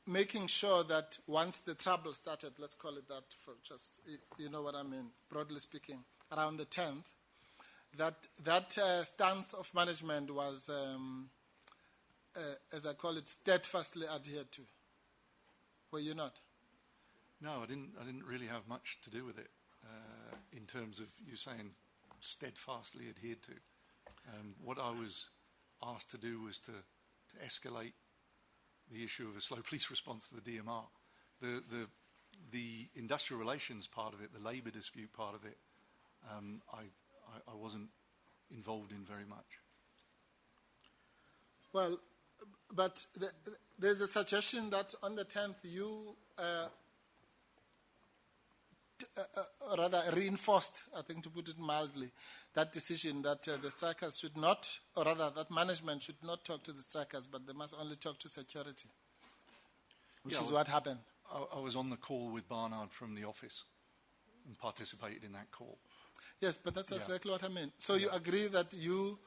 Speaker 6: making sure that once the trouble started, let's call it that for just, you know what I mean, broadly speaking, around the 10th, that stance of management was, as I call it, steadfastly adhered to. Were you not?
Speaker 1: No, I didn't really have much to do with it in terms of you saying steadfastly adhered to. What I was asked to do was to escalate the issue of a slow police response to the DMR. The industrial relations part of it, the labour dispute part of it, I wasn't involved in very much.
Speaker 6: Well, but there's a suggestion that on the 10th you rather reinforced, I think to put it mildly, that decision that the strikers should not, or rather that management should not talk to the strikers, but they must only talk to security, which is what happened.
Speaker 1: I was on the call with Barnard from the office and participated in that call.
Speaker 6: Yes, but that's exactly what I mean. So you agree that you,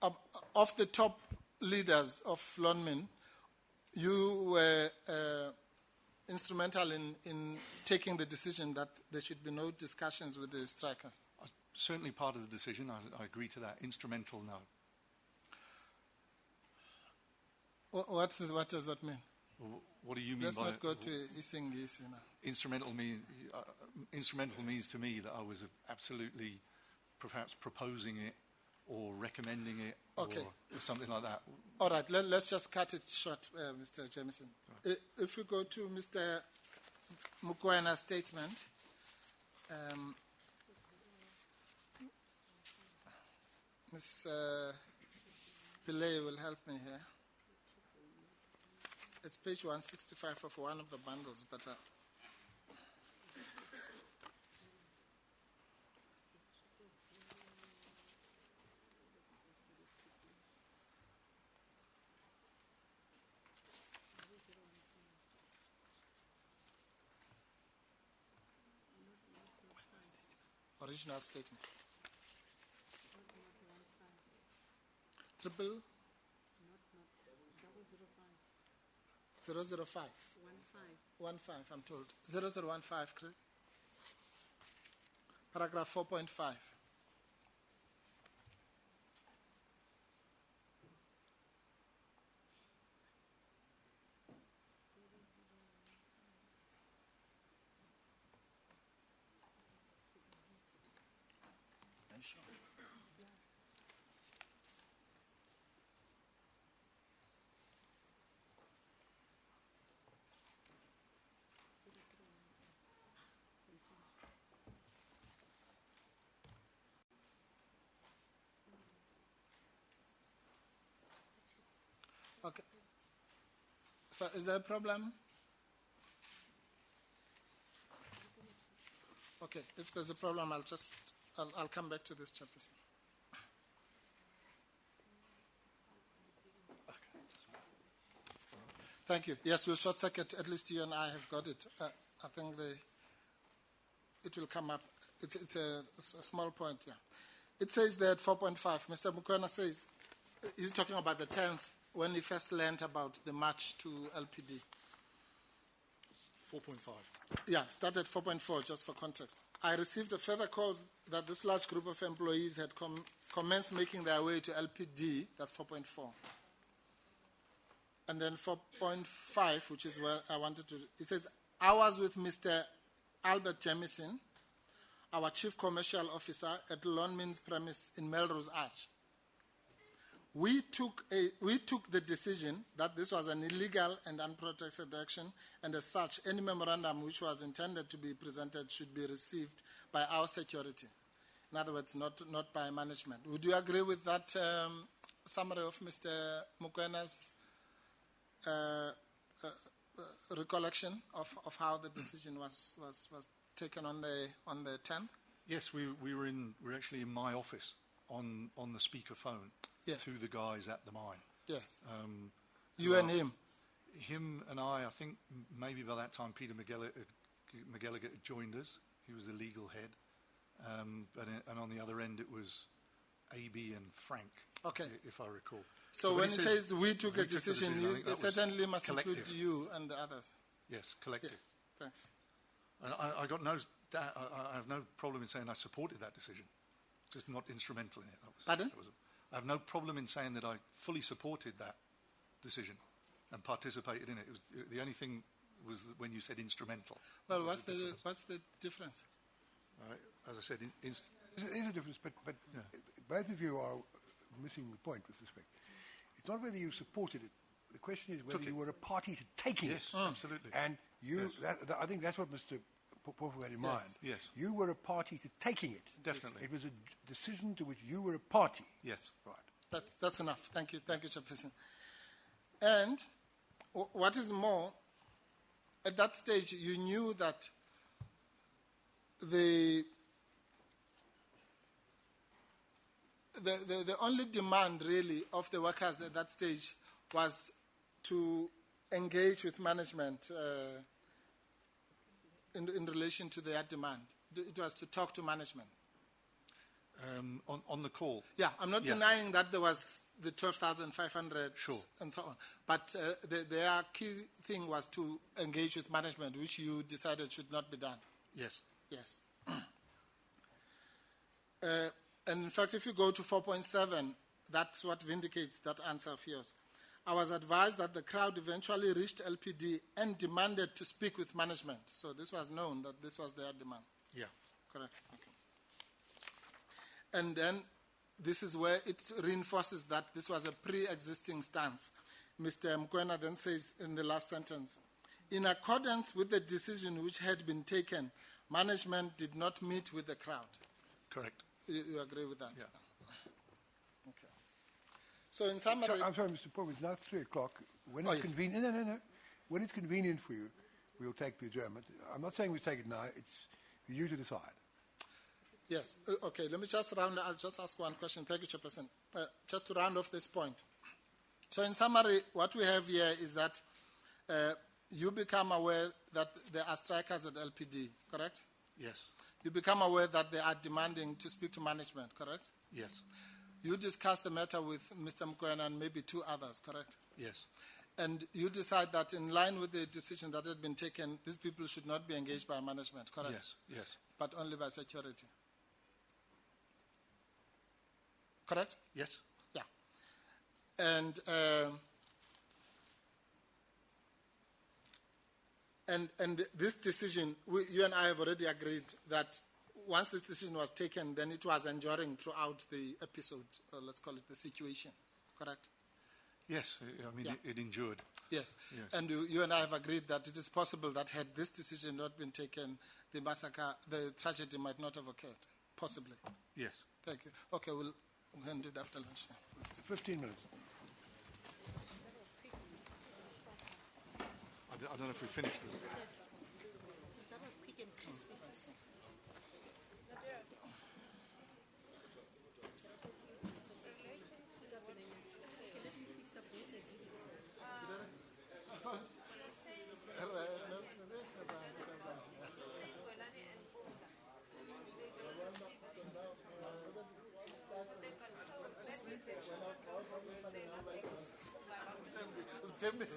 Speaker 6: of the top leaders of Lonmin, you were instrumental in taking the decision that there should be no discussions with the strikers?
Speaker 1: Certainly part of the decision. I agree to that. Instrumental, no.
Speaker 6: What does that mean?
Speaker 1: What do you mean
Speaker 6: Let's
Speaker 1: by
Speaker 6: not go to Isingisi now.
Speaker 1: instrumental? Instrumental means to me that I was absolutely perhaps proposing it or recommending it
Speaker 6: Okay.
Speaker 1: or something like that.
Speaker 6: All right, let's just cut it short, Mr. Jamieson. If we go to Mr. Mukwena's statement, Ms. Pillay will help me here. It's page 165 of one of the bundles, but original statement. 005. 15, I'm told. 0015, correct? Paragraph 4.5. Okay. So is there a problem? Okay, if there's a problem, I'll come back to this chapter. Thank you. Yes, we'll short circuit. At least you and I have got it. I think it will come up. It's a small point, yeah. It says there at 4.5, Mr. Mukwena says, he's talking about the 10th, when he first learned about the march to LPD.
Speaker 1: 4.5.
Speaker 6: Yeah, start at 4.4, just for context. I received a further call that this large group of employees had commenced making their way to LPD, that's 4.4. And then 4.5, which is where I wanted to, it says, I was with Mr. Albert Jamieson, our chief commercial officer at Lonmin's premise in Melrose Arch. We took the decision that this was an illegal and unprotected action, and as such, any memorandum which was intended to be presented should be received by our security. In other words, not by management. Would you agree with that summary of Mr. Mukwena's recollection of how the decision was taken on the 10th?
Speaker 1: Yes, we were actually in my office on the speakerphone.
Speaker 6: Yes.
Speaker 1: To the guys at the mine.
Speaker 6: Yes. You and him?
Speaker 1: Him and I think maybe by that time Peter McGilligan had joined us. He was the legal head. And on the other end it was AB and Frank,
Speaker 6: okay,
Speaker 1: if I recall.
Speaker 6: So when he says we took a decision, it certainly must
Speaker 1: collective.
Speaker 6: Include you and the others.
Speaker 1: Yes, collective.
Speaker 6: Yes. Thanks.
Speaker 1: And I got no, I have no problem in saying I supported that decision, just not instrumental in it.
Speaker 6: Pardon?
Speaker 1: I have no problem in saying that I fully supported that decision and participated in it. The only thing was when you said instrumental.
Speaker 6: Well, what's the difference?
Speaker 1: As I said,
Speaker 2: there's a difference, but yeah. Both of you are missing the point with respect. It's not whether you supported it. The question is whether you were a party to taking it.
Speaker 1: Yes, absolutely.
Speaker 2: And you,
Speaker 1: yes.
Speaker 2: I think that's what Mr. Pofu had in mind.
Speaker 1: Yes.
Speaker 2: You were a party to taking it.
Speaker 1: Definitely.
Speaker 2: It was a decision to which you were a party.
Speaker 1: Yes.
Speaker 2: Right.
Speaker 6: That's enough. Thank you, Chairperson. And what is more, at that stage, you knew that the only demand really of the workers at that stage was to engage with management in relation to their demand. It was to talk to management.
Speaker 1: On the call?
Speaker 6: Yeah, I'm not denying that there was the 12,500
Speaker 1: sure.
Speaker 6: and so on. But their key thing was to engage with management, which you decided should not be done.
Speaker 1: Yes.
Speaker 6: Yes. And in fact, if you go to 4.7, that's what vindicates that answer of yours. I was advised that the crowd eventually reached LPD and demanded to speak with management. So this was known that this was their demand.
Speaker 1: Yeah.
Speaker 6: Correct. Okay. And then this is where it reinforces that this was a pre-existing stance. Mr. Mkwena then says in the last sentence, in accordance with the decision which had been taken, management did not meet with the crowd.
Speaker 1: Correct.
Speaker 6: You agree with that?
Speaker 1: Yeah.
Speaker 6: Okay. So in summary...
Speaker 2: I'm sorry, Mr. Paul, it's now 3 o'clock. When it's convenient... No. When it's convenient for you, we'll take the adjournment. I'm not saying we take it now. It's for you to decide.
Speaker 6: Yes. Okay, let me just round. I'll just ask one question. Thank you, Chairperson. Just to round off this point. So in summary, what we have here is that you become aware that there are strikers at LPD, correct?
Speaker 1: Yes.
Speaker 6: You become aware that they are demanding to speak to management, correct?
Speaker 1: Yes.
Speaker 6: You discussed the matter with Mr. Mkwena and maybe 2 others, correct?
Speaker 1: Yes.
Speaker 6: And you decide that in line with the decision that had been taken, these people should not be engaged by management, correct?
Speaker 1: Yes. Yes.
Speaker 6: But only by security. Correct?
Speaker 1: Yes.
Speaker 6: Yeah. And this decision, you and I have already agreed that once this decision was taken, then it was enduring throughout the episode, or let's call it the situation. Correct?
Speaker 1: Yes. I mean,
Speaker 6: Yeah.
Speaker 1: it endured.
Speaker 6: Yes.
Speaker 1: Yes.
Speaker 6: And you and I have agreed that it is possible that had this decision not been taken, the massacre, the tragedy might not have occurred. Possibly.
Speaker 1: Yes.
Speaker 6: Thank you. Okay, we'll hand it after lunch.
Speaker 2: It's 15 minutes.
Speaker 1: I don't know if we finished it.
Speaker 4: That was quick and crispy.
Speaker 6: Rustenburg.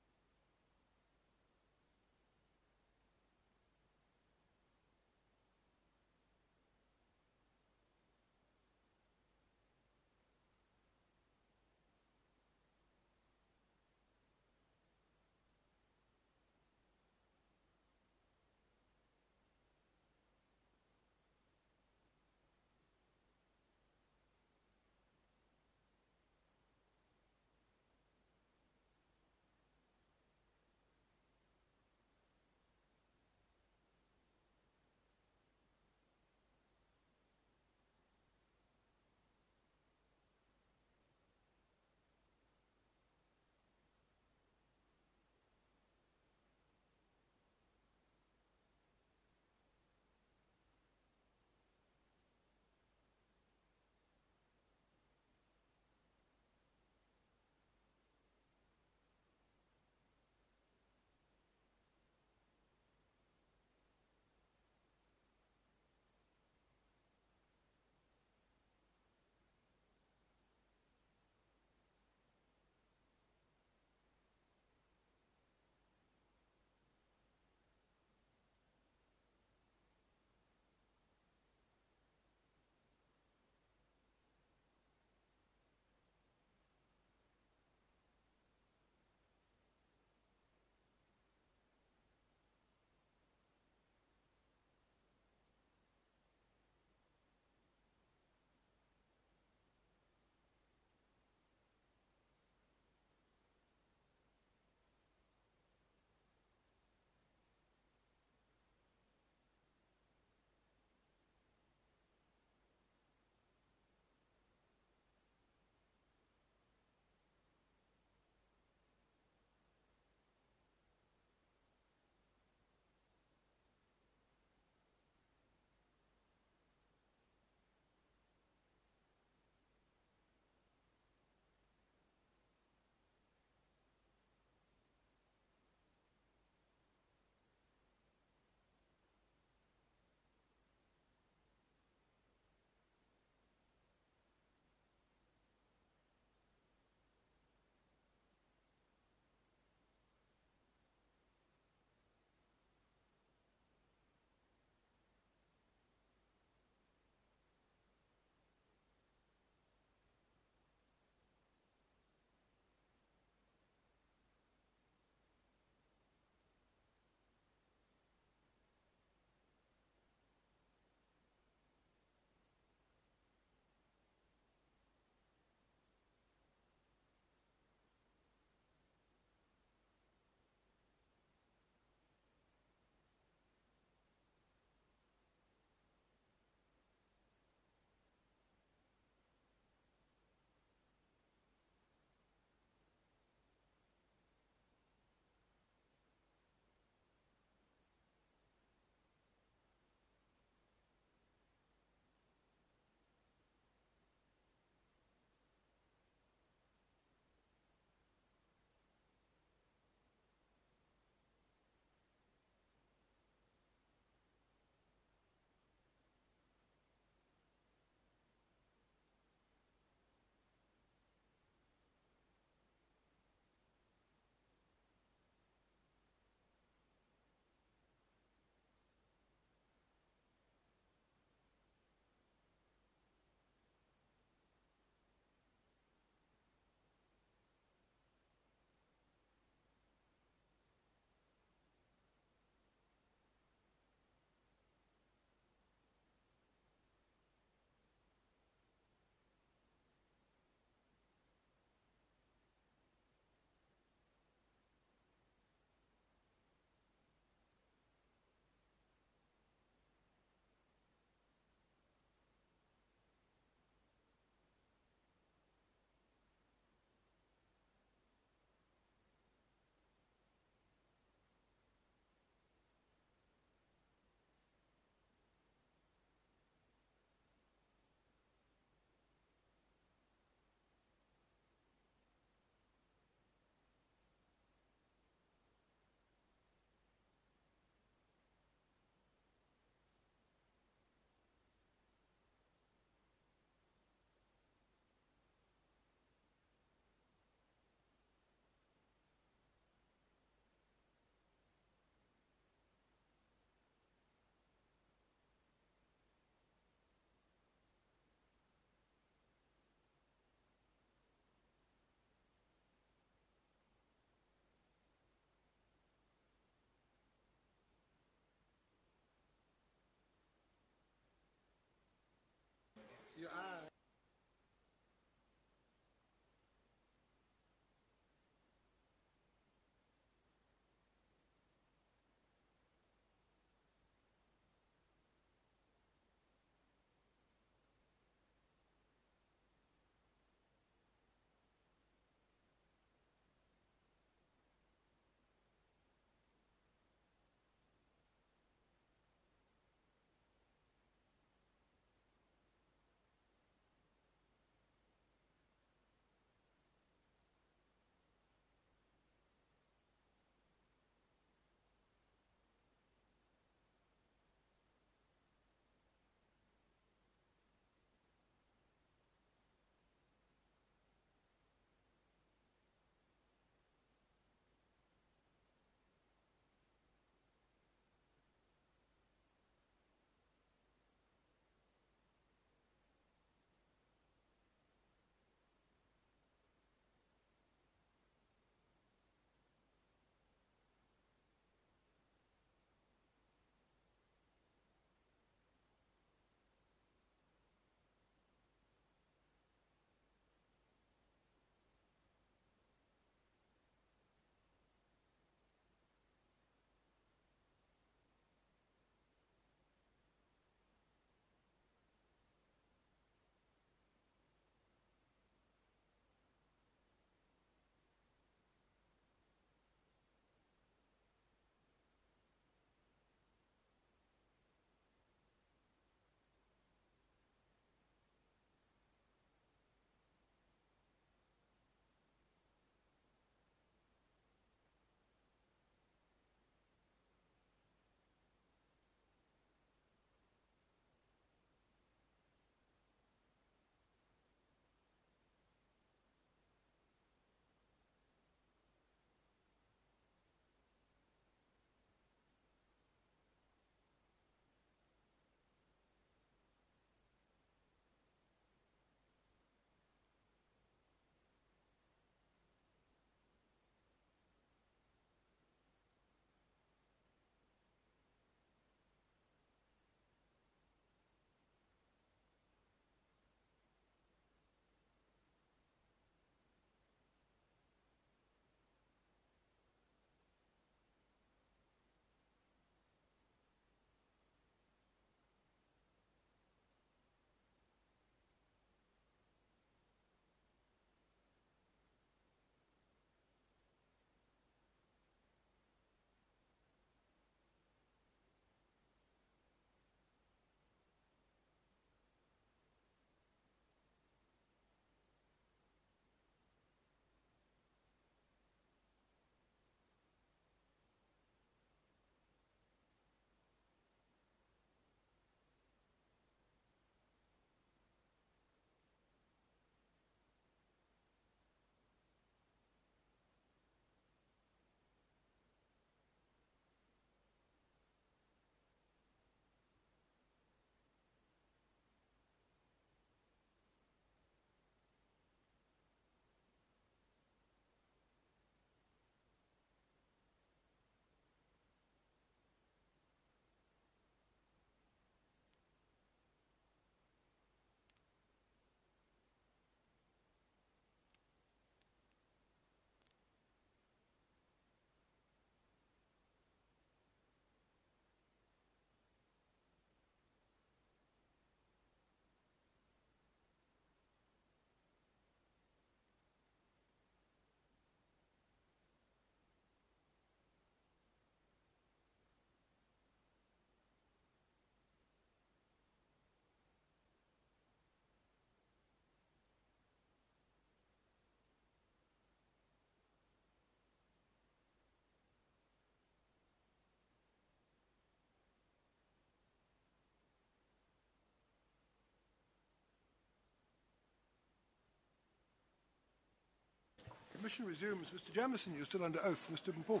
Speaker 2: Commission resumes. Mr. Jamieson, you're still under oath. Mr. Mpofu.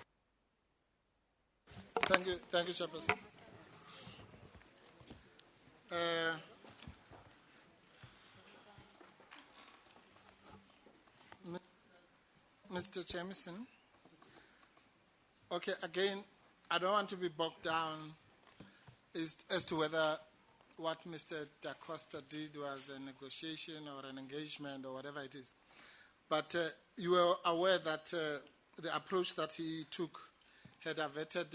Speaker 6: Thank you, Chairperson. Mr. Jamieson, okay, again, I don't want to be bogged down as to whether what Mr. Da Costa did was a negotiation or an engagement or whatever it is. But you were aware that the approach that he took had averted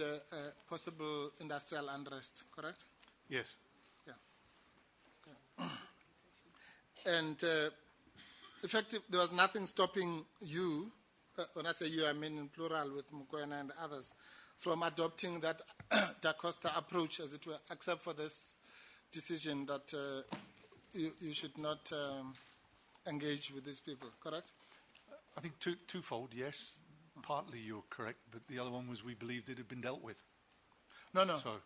Speaker 6: possible industrial unrest, correct?
Speaker 1: Yes.
Speaker 6: Yeah. And effectively, there was nothing stopping you, when I say you, I mean in plural with Mokoena and others, from adopting that Da Costa approach, as it were, except for this decision that you should not engage with these people, correct?
Speaker 1: I think twofold, yes. Partly you're correct, but the other one was we believed it had been dealt with.
Speaker 6: No.
Speaker 1: So,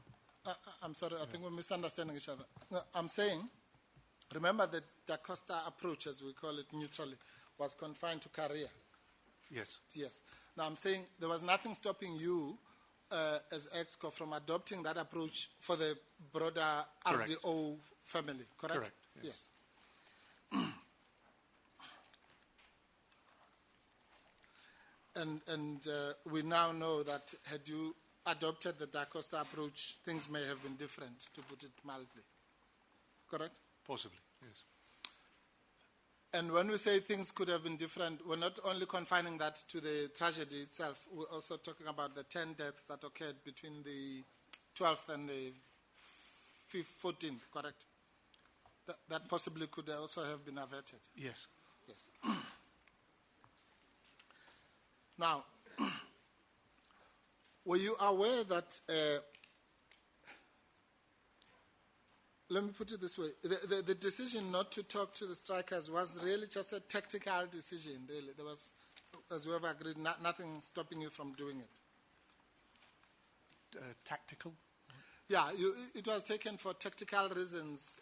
Speaker 6: I'm sorry, I think we're misunderstanding each other. No, I'm saying, remember the Da Costa approach, as we call it neutrally, was confined to career.
Speaker 1: yes.
Speaker 6: Yes. Now I'm saying there was nothing stopping you as EXCO from adopting that approach for the broader
Speaker 1: Correct.
Speaker 6: RDO family, correct?
Speaker 1: Correct,
Speaker 6: Yes. And we now know that had you adopted the Da Costa approach, things may have been different, to put it mildly. Correct?
Speaker 1: Possibly, yes.
Speaker 6: And when we say things could have been different, we're not only confining that to the tragedy itself, we're also talking about the 10 deaths that occurred between the 12th and the 14th, correct? That possibly could also have been averted.
Speaker 1: Yes.
Speaker 6: Yes. Now, were you aware that, let me put it this way, the decision not to talk to the strikers was really just a tactical decision, really. There was, as we have agreed, nothing stopping you from doing it.
Speaker 1: Tactical?
Speaker 6: Yeah, it was taken for tactical reasons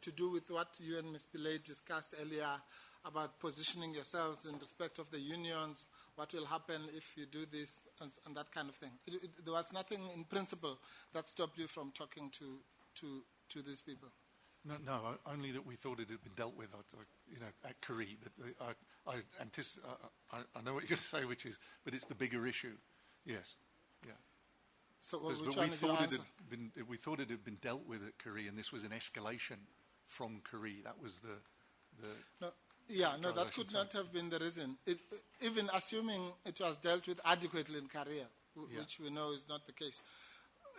Speaker 6: to do with what you and Ms. Pillay discussed earlier about positioning yourselves in respect of the unions, what will happen if you do this, and that kind of thing. There was nothing in principle that stopped you from talking to these people.
Speaker 1: No, only that we thought it had been dealt with, at Korea. But I know what you're going to say, but it's the bigger issue. Yes, yeah.
Speaker 6: So
Speaker 1: But
Speaker 6: which
Speaker 1: we
Speaker 6: one is your
Speaker 1: thought
Speaker 6: answer?
Speaker 1: we thought it had been dealt with at Korea, and this was an escalation from Korea. That was the
Speaker 6: No, yeah, no,
Speaker 1: I
Speaker 6: that
Speaker 1: should
Speaker 6: could
Speaker 1: say.
Speaker 6: not have been the reason. Even assuming it was dealt with adequately in Korea, which we know is not the case.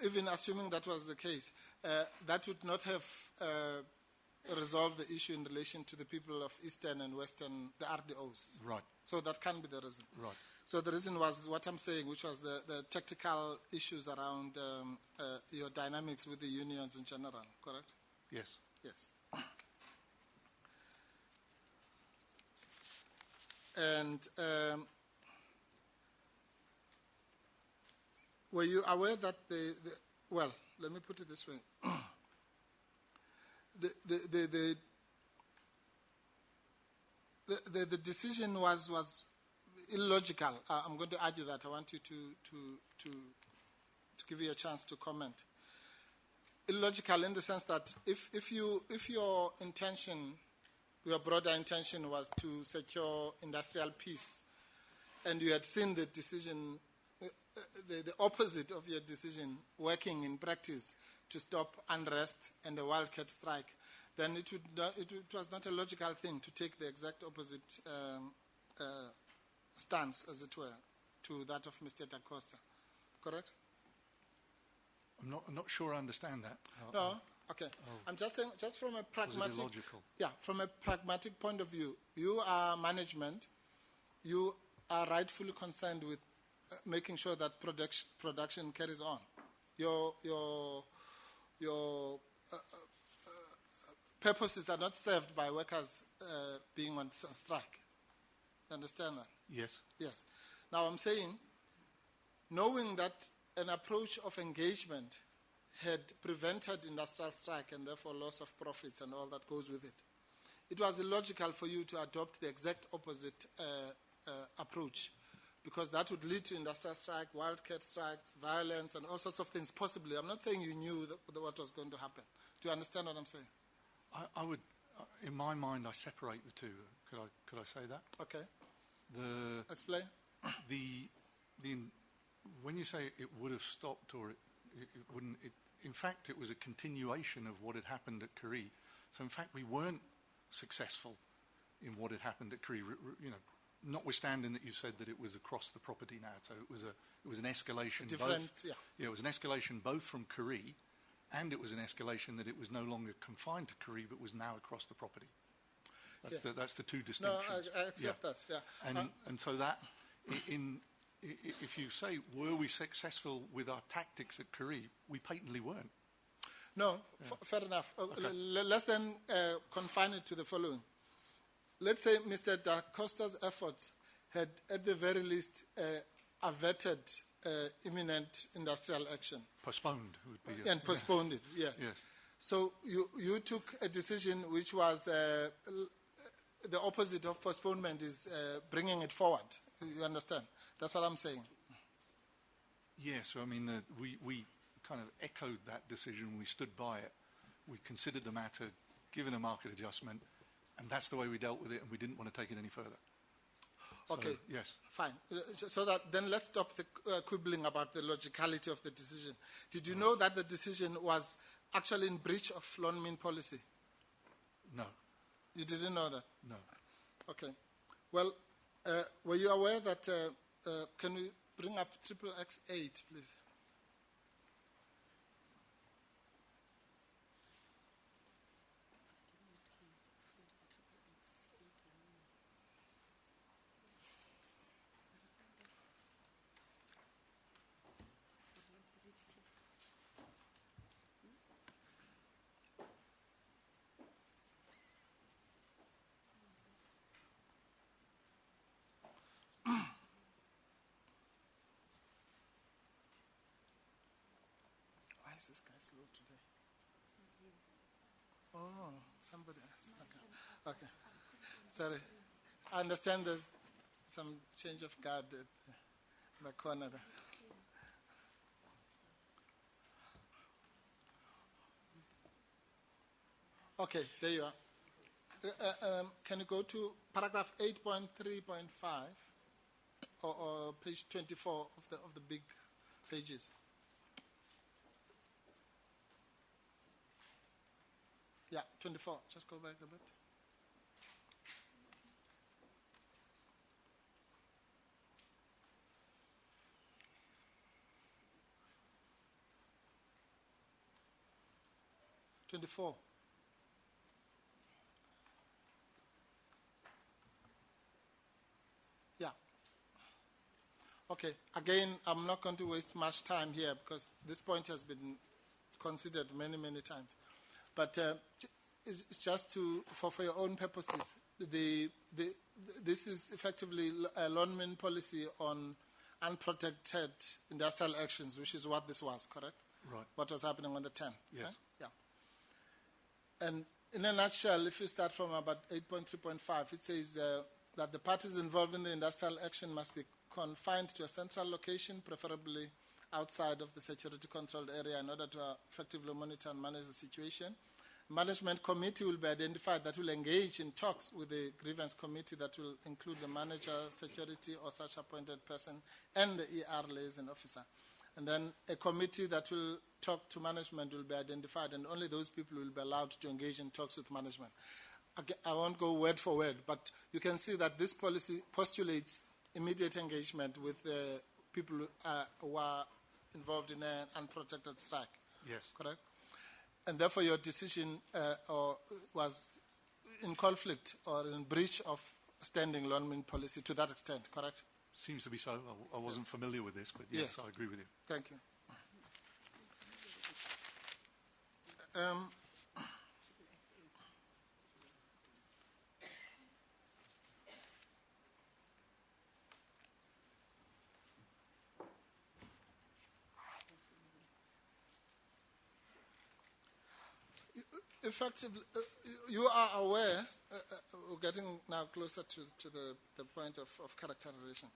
Speaker 6: Even assuming that was the case, that would not have resolved the issue in relation to the people of Eastern and Western, the RDOs.
Speaker 1: right.
Speaker 6: So that can't be the reason.
Speaker 1: Right.
Speaker 6: So the reason was what I'm saying, which was the tactical issues around your dynamics with the unions in general, correct?
Speaker 1: Yes.
Speaker 6: Yes. And were you aware that well, let me put it this way. The decision was illogical. I'm going to argue that. I want you to give you a chance to comment. Illogical in the sense that if your intention, your broader intention was to secure industrial peace, and you had seen the decision, the opposite of your decision working in practice to stop unrest and a wildcat strike, then it was not a logical thing to take the exact opposite stance, as it were, to that of Mr. Da Costa. Correct?
Speaker 1: I'm not sure I understand that.
Speaker 6: No? Okay. I'm just saying, just from a pragmatic...
Speaker 1: Was it illogical?
Speaker 6: Yeah, from a pragmatic point of view, you are management, you are rightfully concerned with making sure that production carries on. Your purposes are not served by workers being on strike. You understand that?
Speaker 1: Yes.
Speaker 6: Yes. Now I'm saying, knowing that an approach of engagement had prevented industrial strike and therefore loss of profits and all that goes with it, it was illogical for you to adopt the exact opposite approach, because that would lead to industrial strike, wildcat strikes, violence, and all sorts of things, possibly. I'm not saying you knew what was going to happen. Do you understand what I'm saying?
Speaker 1: I would, in my mind, I separate the two. Could I say that?
Speaker 6: Okay.
Speaker 1: Explain. When you say it would have stopped or it wouldn't, in fact, it was a continuation of what had happened at Kari. So, in fact, we weren't successful in what had happened at Kari. Notwithstanding that you said that it was across the property now, so it was an escalation. It was an escalation both from Kari, and it was an escalation that it was no longer confined to Kari, but was now across the property. That's the two distinctions.
Speaker 6: No, I accept that. Yeah,
Speaker 1: and so that if you say, were we successful with our tactics at Kari, we patently weren't.
Speaker 6: No, fair enough. Okay. Let's then confine it to the following. Let's say Mr. Da Costa's efforts had, at the very least, averted imminent industrial action.
Speaker 1: Postponed. Would be
Speaker 6: and postponed it, yes. So you took a decision which was the opposite of postponement, is bringing it forward. You understand? That's what I'm saying.
Speaker 1: Yes, I mean, we kind of echoed that decision. We stood by it. We considered the matter, given a market adjustment, and that's the way we dealt with it, and we didn't want to take it any further.
Speaker 6: Okay.
Speaker 1: So, yes.
Speaker 6: Fine. So that then let's stop the quibbling about the logicality of the decision. Did you know that the decision was actually in breach of loan mean policy?
Speaker 1: No.
Speaker 6: You didn't know that?
Speaker 1: No.
Speaker 6: Okay. Well, were you aware that, can we bring up XXX8, please? This guy slow today. Oh, somebody else. Okay. Sorry. I understand there's some change of guard at the corner there. Okay, there you are. Can you go to paragraph 8.3.5 or page 24 of the big pages? Yeah, 24. Just go back a bit. Yeah. Okay. Again, I'm not going to waste much time here because this point has been considered many, many times. But it's just for your own purposes. This is effectively a loan policy on unprotected industrial actions, which is what this was, correct?
Speaker 1: Right.
Speaker 6: What was happening on the 10th?
Speaker 1: Yes.
Speaker 6: Right? Yeah. And in a nutshell, if you start from about 8.3.5, it says that the parties involved in the industrial action must be confined to a central location, preferably outside of the security controlled area, in order to effectively monitor and manage the situation. Management committee will be identified that will engage in talks with the grievance committee that will include the manager, security, or such appointed person, and the ER liaison officer. And then a committee that will talk to management will be identified, and only those people will be allowed to engage in talks with management. Again, I won't go word for word, but you can see that this policy postulates immediate engagement with the people who are involved in an unprotected strike.
Speaker 1: Yes.
Speaker 6: Correct? And therefore your decision was in conflict or in breach of standing loan policy to that extent, correct?
Speaker 1: Seems to be so. I wasn't familiar with this, but yes, I agree with you.
Speaker 6: Thank you. Effectively, you are aware, we're getting now closer to the point of characterization.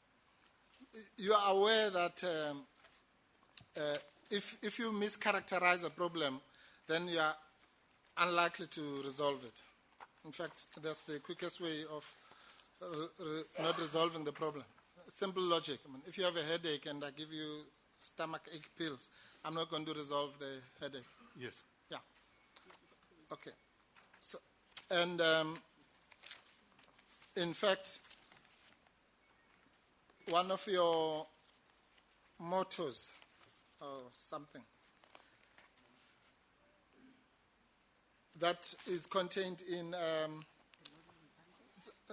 Speaker 6: You are aware that if you mischaracterize a problem, then you are unlikely to resolve it. In fact, that's the quickest way of not resolving the problem. Simple logic. I mean, if you have a headache and I give you stomach ache pills, I'm not going to resolve the headache.
Speaker 1: Yes.
Speaker 6: Yeah. Okay. So, and in fact, one of your mottos or something that is contained in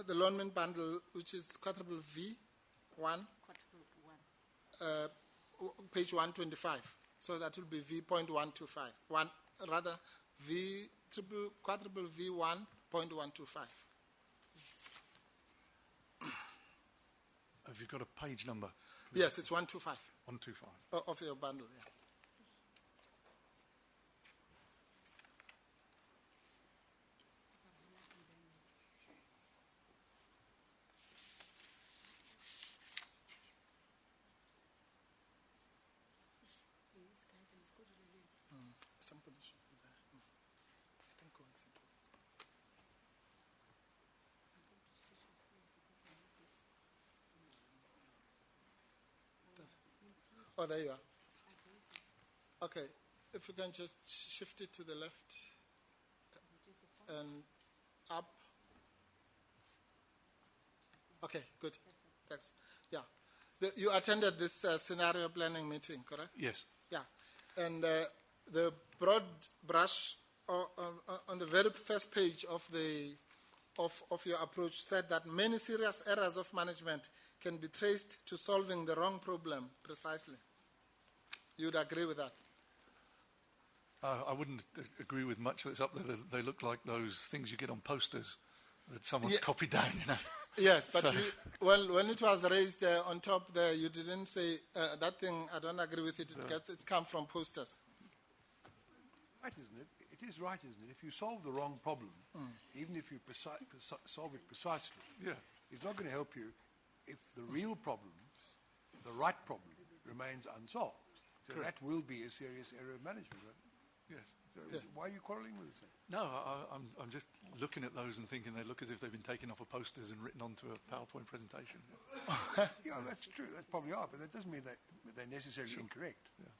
Speaker 6: the Loanman bundle, which is quadruple V1, page 125. So that will be V.125. Quadruple V1.125.
Speaker 1: Have you got a page number?
Speaker 6: Yes, it's 125.
Speaker 1: 125.
Speaker 6: Of your bundle, yeah. Somebody should be there. I think go and sit. Oh, there you are. Okay, if you can just shift it to the left and up. Okay, good. Thanks. Yeah. You attended this scenario planning meeting, correct?
Speaker 1: Yes.
Speaker 6: Yeah. And the broad brush on the very first page of your approach said that many serious errors of management can be traced to solving the wrong problem precisely. You'd agree with that?
Speaker 1: I wouldn't agree with much that's up there. They look like those things you get on posters that someone's copied down, you know.
Speaker 6: Yes, but when it was raised on top there, you didn't say, that thing, I don't agree with it. It's come from posters.
Speaker 2: Right, isn't it? It is right, isn't it? If you solve the wrong problem, even if you solve it precisely, it's not going to help you if the real problem, the right problem, remains unsolved. So that will be a serious error of management, right?
Speaker 1: Yes.
Speaker 2: So why are you quarrelling with it?
Speaker 1: No, I'm just looking at those and thinking they look as if they've been taken off of posters and written onto a PowerPoint presentation.
Speaker 2: Yeah, that's true. That probably are, but that doesn't mean that they're necessarily incorrect.
Speaker 1: Yeah.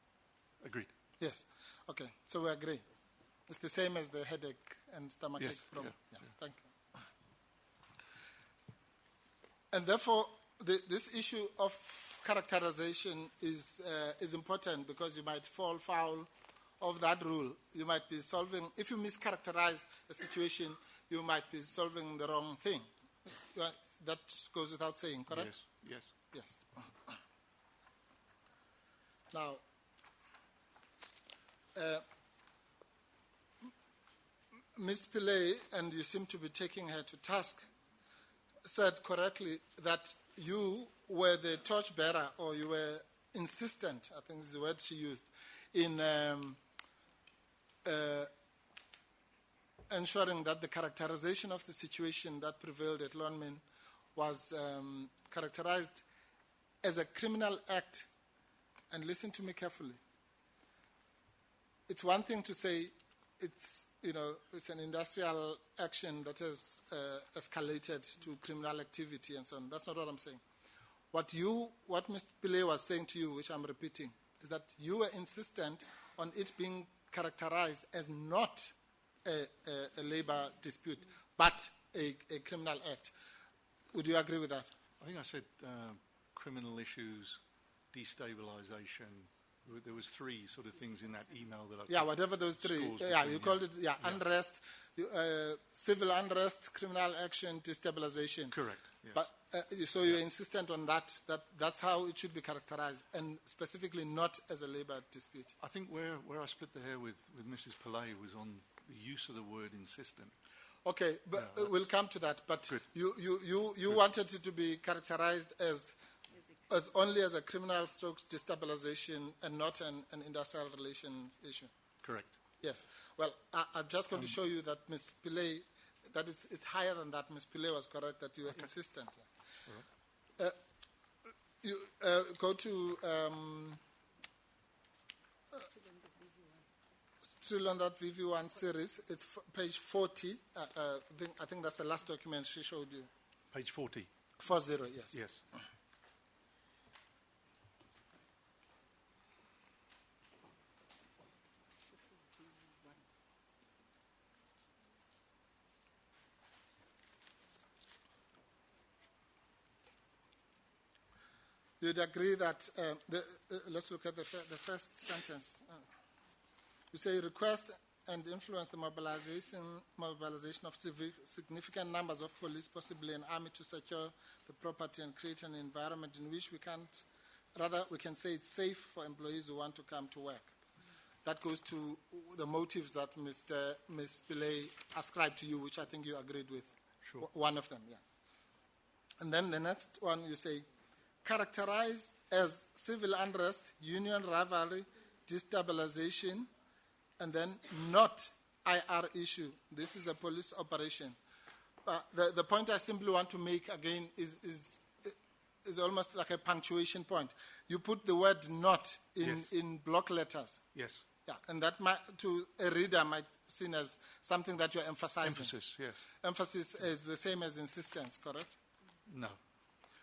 Speaker 1: Agreed.
Speaker 6: Yes. Okay. So we agree. It's the same as the headache and stomachache problem. Yeah. Thank you. And therefore, this issue of characterization is important because you might fall foul of that rule. You might be solving, if you mischaracterize a situation, you might be solving the wrong thing. That goes without saying, correct?
Speaker 1: Yes.
Speaker 6: Yes. Now, Ms. Pillay, and you seem to be taking her to task, said correctly that you were the torchbearer, or you were insistent, I think is the word she used, in ensuring that the characterization of the situation that prevailed at Lonmin was characterized as a criminal act. And listen to me carefully. It's one thing to say it's an industrial action that has escalated to criminal activity and so on. That's not what I'm saying. What Mr. Pillay was saying to you, which I'm repeating, is that you were insistent on it being characterized as not a labor dispute, but a criminal act. Would you agree with that?
Speaker 1: I think I said criminal issues, destabilization. There was three sort of things in that email that I
Speaker 6: whatever those three. You called it unrest, civil unrest, criminal action, destabilization.
Speaker 1: Correct. Yes.
Speaker 6: But so you're insistent on that's how it should be characterized, and specifically not as a labor dispute.
Speaker 1: I think where I split the hair with Mrs. Pillay was on the use of the word insistent.
Speaker 6: Okay, but we'll come to that. But you wanted it to be characterized as only as a criminal stroke destabilization and not an industrial relations issue.
Speaker 1: Correct.
Speaker 6: Yes. Well, I'm just going to show you that Ms. Pillay that it's higher than that. Ms. Pillay was correct that you were insistent. You go to still on that VV1 series. It's page 40. I think that's the last document she showed you.
Speaker 1: Page 40.
Speaker 6: 40, yes.
Speaker 1: Yes.
Speaker 6: You'd agree that, let's look at the first sentence. You say request and influence the mobilization of significant numbers of police, possibly an army, to secure the property and create an environment in which we can say it's safe for employees who want to come to work. That goes to the motives that Ms. Pillay ascribed to you, which I think you agreed with.
Speaker 1: Sure.
Speaker 6: One of them, yeah. And then the next one you say, characterized as civil unrest, union rivalry, destabilization, and then not IR issue. This is a police operation. The point I simply want to make again is almost like a punctuation point. You put the word not in block letters.
Speaker 1: Yes.
Speaker 6: Yeah, and that to a reader might seen as something that you're emphasizing.
Speaker 1: Emphasis, yes.
Speaker 6: Emphasis is the same as insistence, correct?
Speaker 1: No.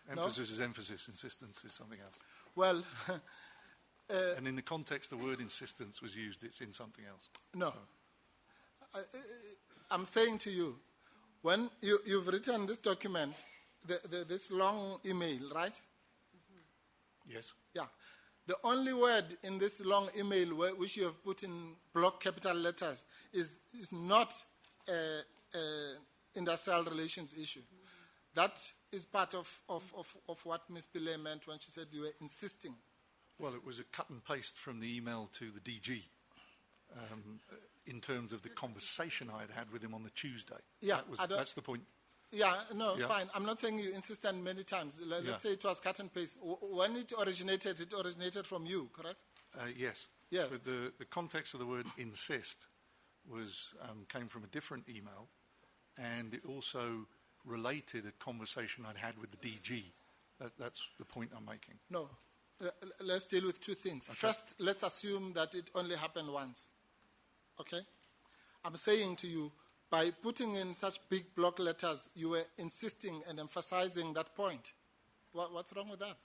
Speaker 1: Emphasis is emphasis. Insistence is something else.
Speaker 6: Well,
Speaker 1: and in the context the word insistence was used, it's in something else.
Speaker 6: No. I'm saying to you, when you've written this document, this long email, right?
Speaker 1: Yes.
Speaker 6: Yeah. The only word in this long email which you have put in block capital letters is not industrial relations issue. That is part of what Ms. Pillay meant when she said you were insisting.
Speaker 1: Well, it was a cut and paste from the email to the DG in terms of the conversation I had with him on the Tuesday.
Speaker 6: Yeah,
Speaker 1: that's the point.
Speaker 6: Yeah, no, fine. I'm not saying you insisted many times. Let's say it was cut and paste. When it originated from you, correct?
Speaker 1: Yes.
Speaker 6: Yes.
Speaker 1: But the context of the word insist came from a different email, and it also related a conversation I'd had with the DG. That's the point I'm making.
Speaker 6: No. Let's deal with two things. Okay. First, let's assume that it only happened once. Okay? I'm saying to you, by putting in such big block letters, you were insisting and emphasizing that point. What's wrong with that?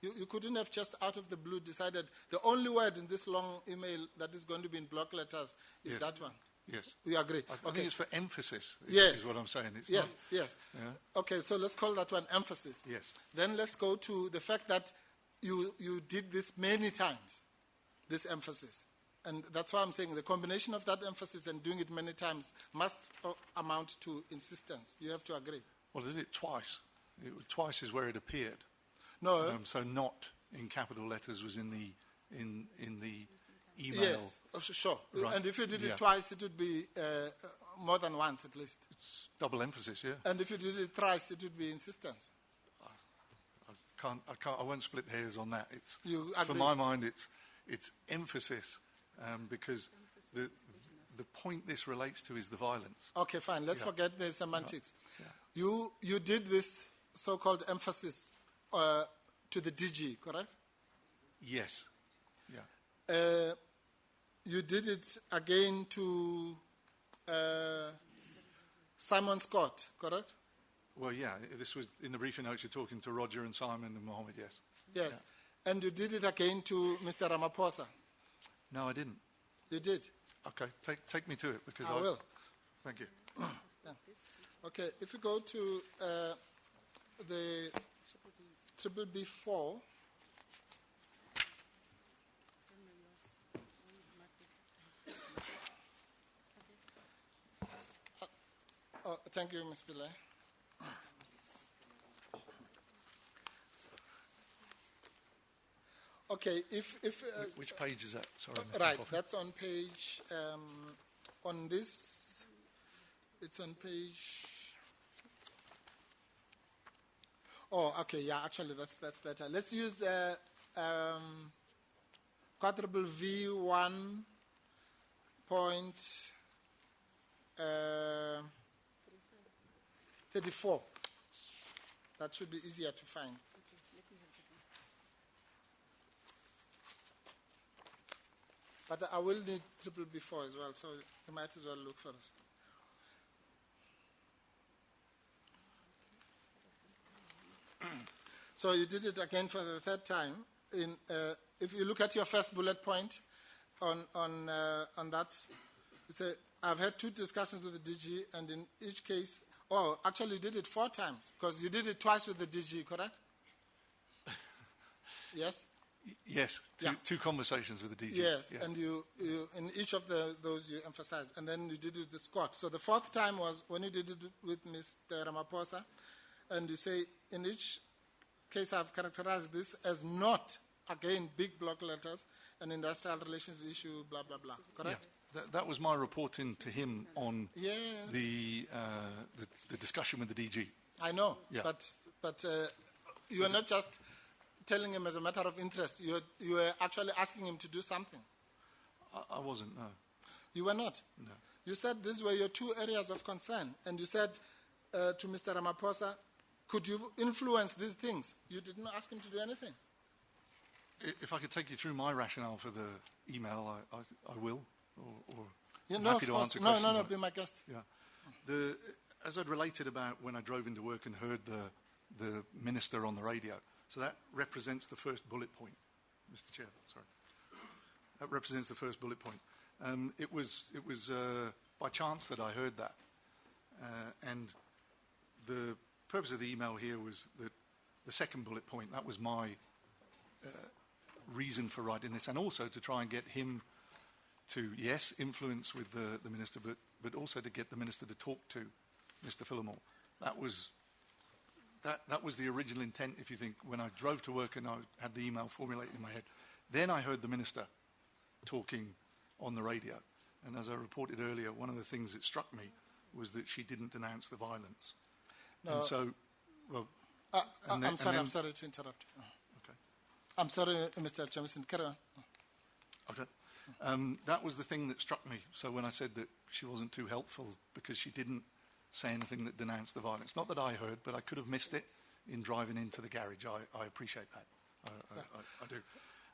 Speaker 6: You couldn't have just out of the blue decided the only word in this long email that is going to be in block letters is that one.
Speaker 1: Yes.
Speaker 6: We agree.
Speaker 1: I think it's for emphasis,
Speaker 6: yes.
Speaker 1: is what I'm saying. It's
Speaker 6: yes,
Speaker 1: not,
Speaker 6: yes.
Speaker 1: Yeah.
Speaker 6: Okay, so let's call that one emphasis.
Speaker 1: Yes.
Speaker 6: Then let's go to the fact that you did this many times, this emphasis. And that's why I'm saying the combination of that emphasis and doing it many times must amount to insistence. You have to agree.
Speaker 1: Well, I did it twice. Twice is where it appeared.
Speaker 6: No.
Speaker 1: So not in capital letters was in the email.
Speaker 6: Yes, sure. Right. And if you did it twice, it would be more than once at least.
Speaker 1: It's double emphasis, yeah.
Speaker 6: And if you did it thrice, it would be insistence.
Speaker 1: I won't split hairs on that. For
Speaker 6: agree?
Speaker 1: my mind, it's emphasis because the point this relates to is the violence.
Speaker 6: Okay, fine. Let's forget the semantics. Yeah. You did this so-called emphasis to the DG, correct?
Speaker 1: Yes. Yeah.
Speaker 6: You did it again to Simon Scott, correct?
Speaker 1: Well, yeah. This was in the briefing notes. You're talking to Roger and Simon and Mohammed. Yes.
Speaker 6: Yes.
Speaker 1: Yeah.
Speaker 6: And you did it again to Mr. Ramaphosa.
Speaker 1: No, I didn't.
Speaker 6: You did.
Speaker 1: Okay. Take me to it because
Speaker 6: I will.
Speaker 1: Thank you.
Speaker 6: Yeah. Okay. If you go to the Triple B4. Thank you, Ms. Pillay. Okay,
Speaker 1: which page is that? Sorry, Mr.
Speaker 6: right,
Speaker 1: Coffin.
Speaker 6: that's on page. On this, it's on page. Oh, okay, yeah. Actually, that's better. Let's use quadruple V1 point. 34. That should be easier to find. But I will need triple B4 as well, so you might as well look for it. So you did it again for the third time. If you look at your first bullet point on that, you say, I've had 2 discussions with the DG, and in each case, actually you did it 4 times, because you did it twice with the DG, correct? Yes?
Speaker 1: Yes, two conversations with the DG.
Speaker 6: Yes,
Speaker 1: yeah.
Speaker 6: and you in each of those you emphasized, and then you did it with Scott. So the 4th time was when you did it with Mr. Ramaphosa, and you say, in each case I've characterized this as not, again, big block letters, an industrial relations issue, blah, blah, blah, correct?
Speaker 1: Yeah. That was my reporting to him on
Speaker 6: Yes.
Speaker 1: the discussion with the DG.
Speaker 6: I know,
Speaker 1: Yeah.
Speaker 6: but you are not just telling him as a matter of interest. You were actually asking him to do something.
Speaker 1: I wasn't, no.
Speaker 6: You were not?
Speaker 1: No.
Speaker 6: You said these were your 2 areas of concern, and you said to Mr. Ramaphosa, could you influence these things? You didn't ask him to do anything.
Speaker 1: If I could take you through my rationale for the email, I will. Or
Speaker 6: Yeah,
Speaker 1: I'm
Speaker 6: no,
Speaker 1: happy
Speaker 6: of
Speaker 1: to
Speaker 6: course.
Speaker 1: answer
Speaker 6: No,
Speaker 1: questions.
Speaker 6: no, be my guest.
Speaker 1: Yeah. As I'd related about when I drove into work and heard the minister on the radio, so that represents the first bullet point, Mr. Chair. Sorry, that represents the first bullet point. It was by chance that I heard that, and the purpose of the email here was that the second bullet point. That was my reason for writing this, and also to try and get him to, yes, influence with the minister, but also to get the minister to talk to Mr. Phillimore. That was the original intent, if you think, when I drove to work and I had the email formulated in my head. Then I heard the minister talking on the radio. And as I reported earlier, one of the things that struck me was that she didn't denounce the violence.
Speaker 6: No.
Speaker 1: And so, well...
Speaker 6: I'm sorry to interrupt.
Speaker 1: Okay.
Speaker 6: I'm sorry, Mr. Jamison. Carry on.
Speaker 1: Okay. That was the thing that struck me. So when I said that she wasn't too helpful because she didn't say anything that denounced the violence. Not that I heard, but I could have missed it in driving into the garage. I appreciate that. I do.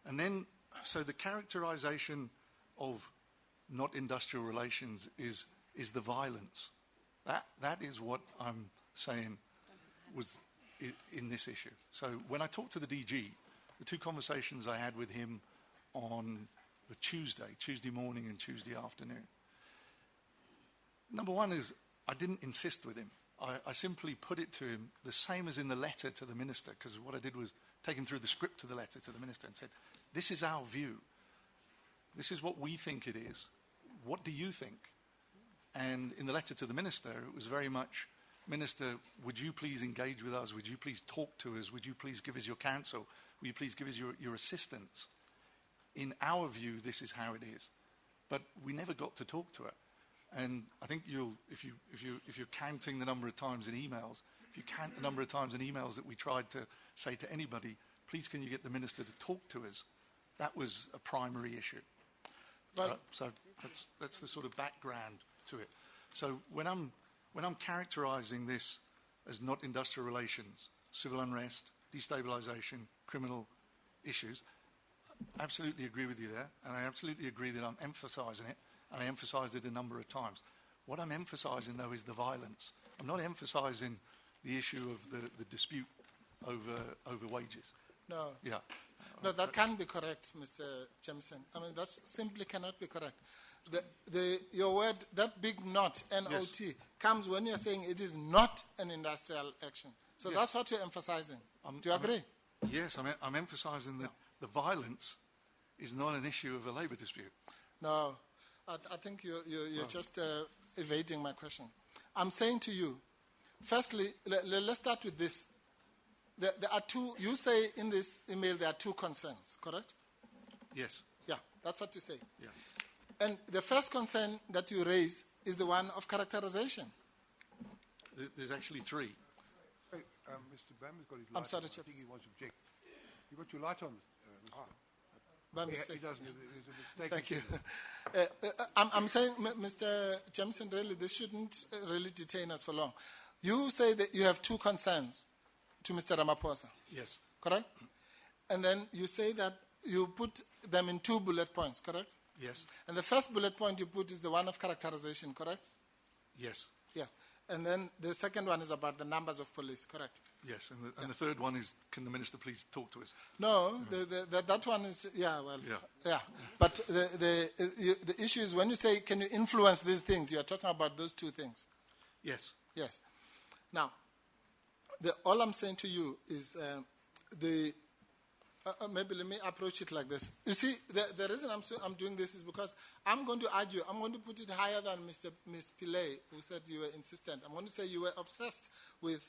Speaker 1: And then, so the characterization of not industrial relations is the violence. That is what I'm saying was in this issue. So when I talked to the DG, the 2 conversations I had with him on the Tuesday morning and Tuesday afternoon, number one is I didn't insist with him. I simply put it to him the same as in the letter to the minister, because what I did was take him through the script of the letter to the minister and said, this is our view. This is what we think it is. What do you think? And in the letter to the minister, it was very much, Minister, would you please engage with us? Would you please talk to us? Would you please give us your counsel? Will you please give us your assistance? In our view, this is how it is. But we never got to talk to her. And I think if you're counting the number of times in emails, if you count the number of times in emails that we tried to say to anybody, please can you get the minister to talk to us, that was a primary issue.
Speaker 6: Well,
Speaker 1: so that's the sort of background to it. So when I'm characterizing this as not industrial relations, civil unrest, destabilization, criminal issues, I absolutely agree with you there, and I absolutely agree that I'm emphasizing it, and I emphasized it a number of times. What I'm emphasizing, though, is the violence. I'm not emphasizing the issue of the dispute over wages.
Speaker 6: No.
Speaker 1: Yeah.
Speaker 6: No, that can't be correct, Mr. Jamison. I mean, that simply cannot be correct. Your word, that big not, N-O-T,
Speaker 1: Yes.
Speaker 6: comes when you're saying it is not an industrial action. So
Speaker 1: Yes.
Speaker 6: that's what you're emphasizing. Do you agree?
Speaker 1: Yes, I'm emphasizing that the violence is not an issue of a labor dispute.
Speaker 6: No, I think you're just evading my question. I'm saying to you, firstly, let's start with this. There are 2, you say in this email there are 2 concerns, correct?
Speaker 1: Yes.
Speaker 6: Yeah, that's what you say.
Speaker 1: Yeah.
Speaker 6: And the first concern that you raise is the one of characterization.
Speaker 1: There's actually 3.
Speaker 2: Hey, Mr. Bam has got his light
Speaker 6: I'm sorry,
Speaker 2: on.
Speaker 6: Chair.
Speaker 2: I think he wants to object. You got your light on, Mr.
Speaker 6: By
Speaker 2: He
Speaker 6: mistake.
Speaker 2: doesn't. There's a mistake.
Speaker 6: Thank you. I'm saying, Mr. Jamison, really, this shouldn't really detain us for long. You say that you have two concerns to Mr. Ramaphosa,
Speaker 1: Yes.
Speaker 6: correct? And then you say that you put them in 2 bullet points, correct?
Speaker 1: Yes.
Speaker 6: And the first bullet point you put is the one of characterization, correct?
Speaker 1: Yes.
Speaker 6: Yeah. And then the second one is about the numbers of police, correct?
Speaker 1: Yes. And the third one is, can the minister please talk to us?
Speaker 6: No, that one is, yeah. But the issue is when you say, can you influence these things, you are talking about those two things.
Speaker 1: Yes.
Speaker 6: Yes. Now, all I'm saying to you is maybe let me approach it like this. You see, the reason I'm doing this is because I'm going to argue, I'm going to put it higher than Ms. Pillay, who said you were insistent. I'm going to say you were obsessed with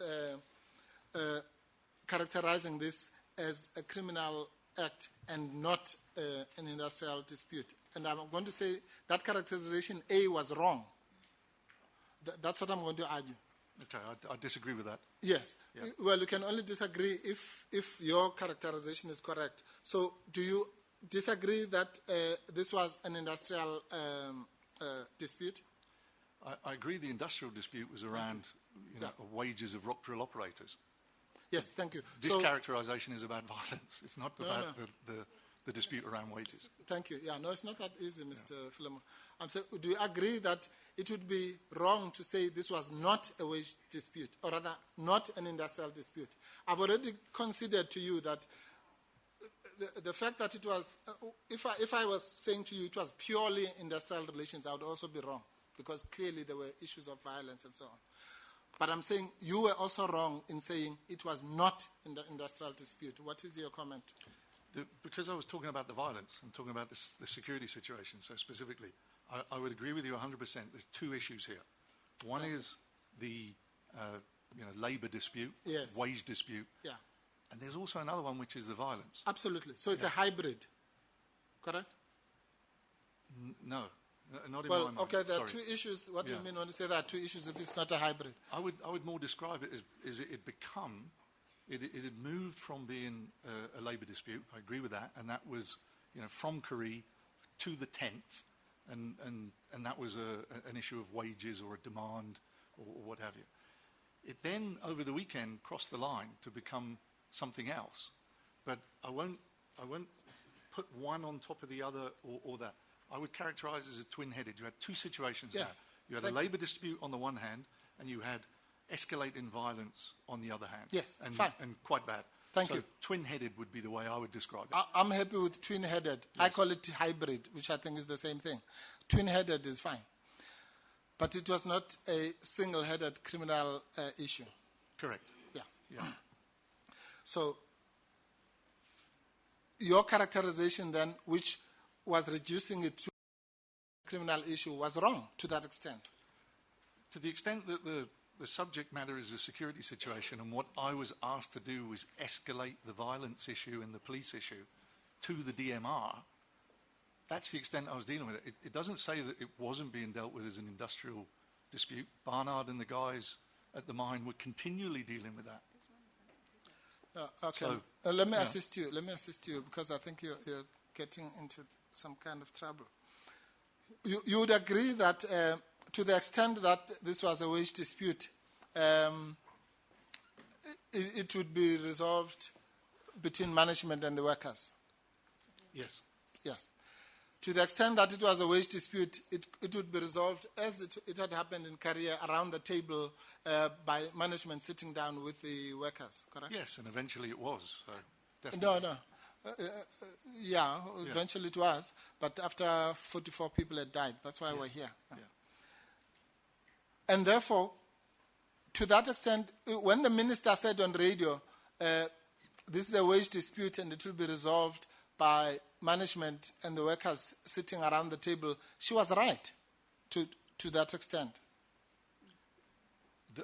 Speaker 6: characterizing this as a criminal act and not an industrial dispute. And I'm going to say that characterization A was wrong. That's what I'm going to argue.
Speaker 1: Okay, I disagree with that.
Speaker 6: Yes.
Speaker 1: Yeah.
Speaker 6: Well, you can only disagree if your characterization is correct. So do you disagree that this was an industrial dispute?
Speaker 1: I agree the industrial dispute was around wages of rock drill operators.
Speaker 6: Yes, thank you.
Speaker 1: This characterization is about violence. It's not about the dispute around wages.
Speaker 6: Thank you. Yeah, no, it's not that easy, Mr. Philemon. I'm saying, do you agree that it would be wrong to say this was not a wage dispute, or rather, not an industrial dispute? I've already considered to you that the fact that it was, if I was saying to you it was purely industrial relations, I would also be wrong, because clearly there were issues of violence and so on. But I'm saying you were also wrong in saying it was not an industrial dispute. What is your comment?
Speaker 1: Because I was talking about the violence, I'm talking about the security situation, so specifically, I would agree with you 100%. There's two issues here. One is the labour dispute,
Speaker 6: yes,
Speaker 1: wage dispute,
Speaker 6: yeah,
Speaker 1: and there's also another one which is the violence.
Speaker 6: Absolutely. So it's a hybrid, correct?
Speaker 1: No, not in my mind.
Speaker 6: Okay, there are
Speaker 1: Sorry.
Speaker 6: two issues. What do you mean when you say there are two issues if it's not a hybrid?
Speaker 1: I would more describe it as it had become. It had moved from being a labour dispute. I agree with that, and that was from Korea to the 10th. And that was an issue of wages or a demand or what have you. It then, over the weekend, crossed the line to become something else. But I won't put one on top of the other or that. I would characterise it as a twin-headed. You had two situations there. You had a labour dispute on the one hand, and you had escalating violence on the other hand.
Speaker 6: Yes,
Speaker 1: and,
Speaker 6: fine.
Speaker 1: And quite bad.
Speaker 6: Thank you.
Speaker 1: Twin-headed would be the way I would describe it.
Speaker 6: I'm happy with twin-headed. Yes. I call it hybrid, which I think is the same thing. Twin-headed is fine. But it was not a single-headed criminal issue.
Speaker 1: Correct.
Speaker 6: Yeah. So your characterization then, which was reducing it to a criminal issue, was wrong to that extent.
Speaker 1: To the extent that the subject matter is a security situation, and what I was asked to do was escalate the violence issue and the police issue to the DMR, that's the extent I was dealing with it. It doesn't say that it wasn't being dealt with as an industrial dispute. Barnard and the guys at the mine were continually dealing with that.
Speaker 6: Okay.
Speaker 1: So,
Speaker 6: let me assist you. Let me assist you because I think you're getting into some kind of trouble. You would agree that to the extent that this was a wage dispute, it would be resolved between management and the workers?
Speaker 1: Yes.
Speaker 6: Yes. To the extent that it was a wage dispute, it would be resolved as it had happened in Korea around the table by management sitting down with the workers, correct?
Speaker 1: Yes, and eventually it was. So definitely.
Speaker 6: No. Eventually it was, but after 44 people had died. That's why we're here.
Speaker 1: Yeah.
Speaker 6: And therefore, to that extent, when the minister said on radio, this is a wage dispute and it will be resolved by management and the workers sitting around the table, she was right to that extent.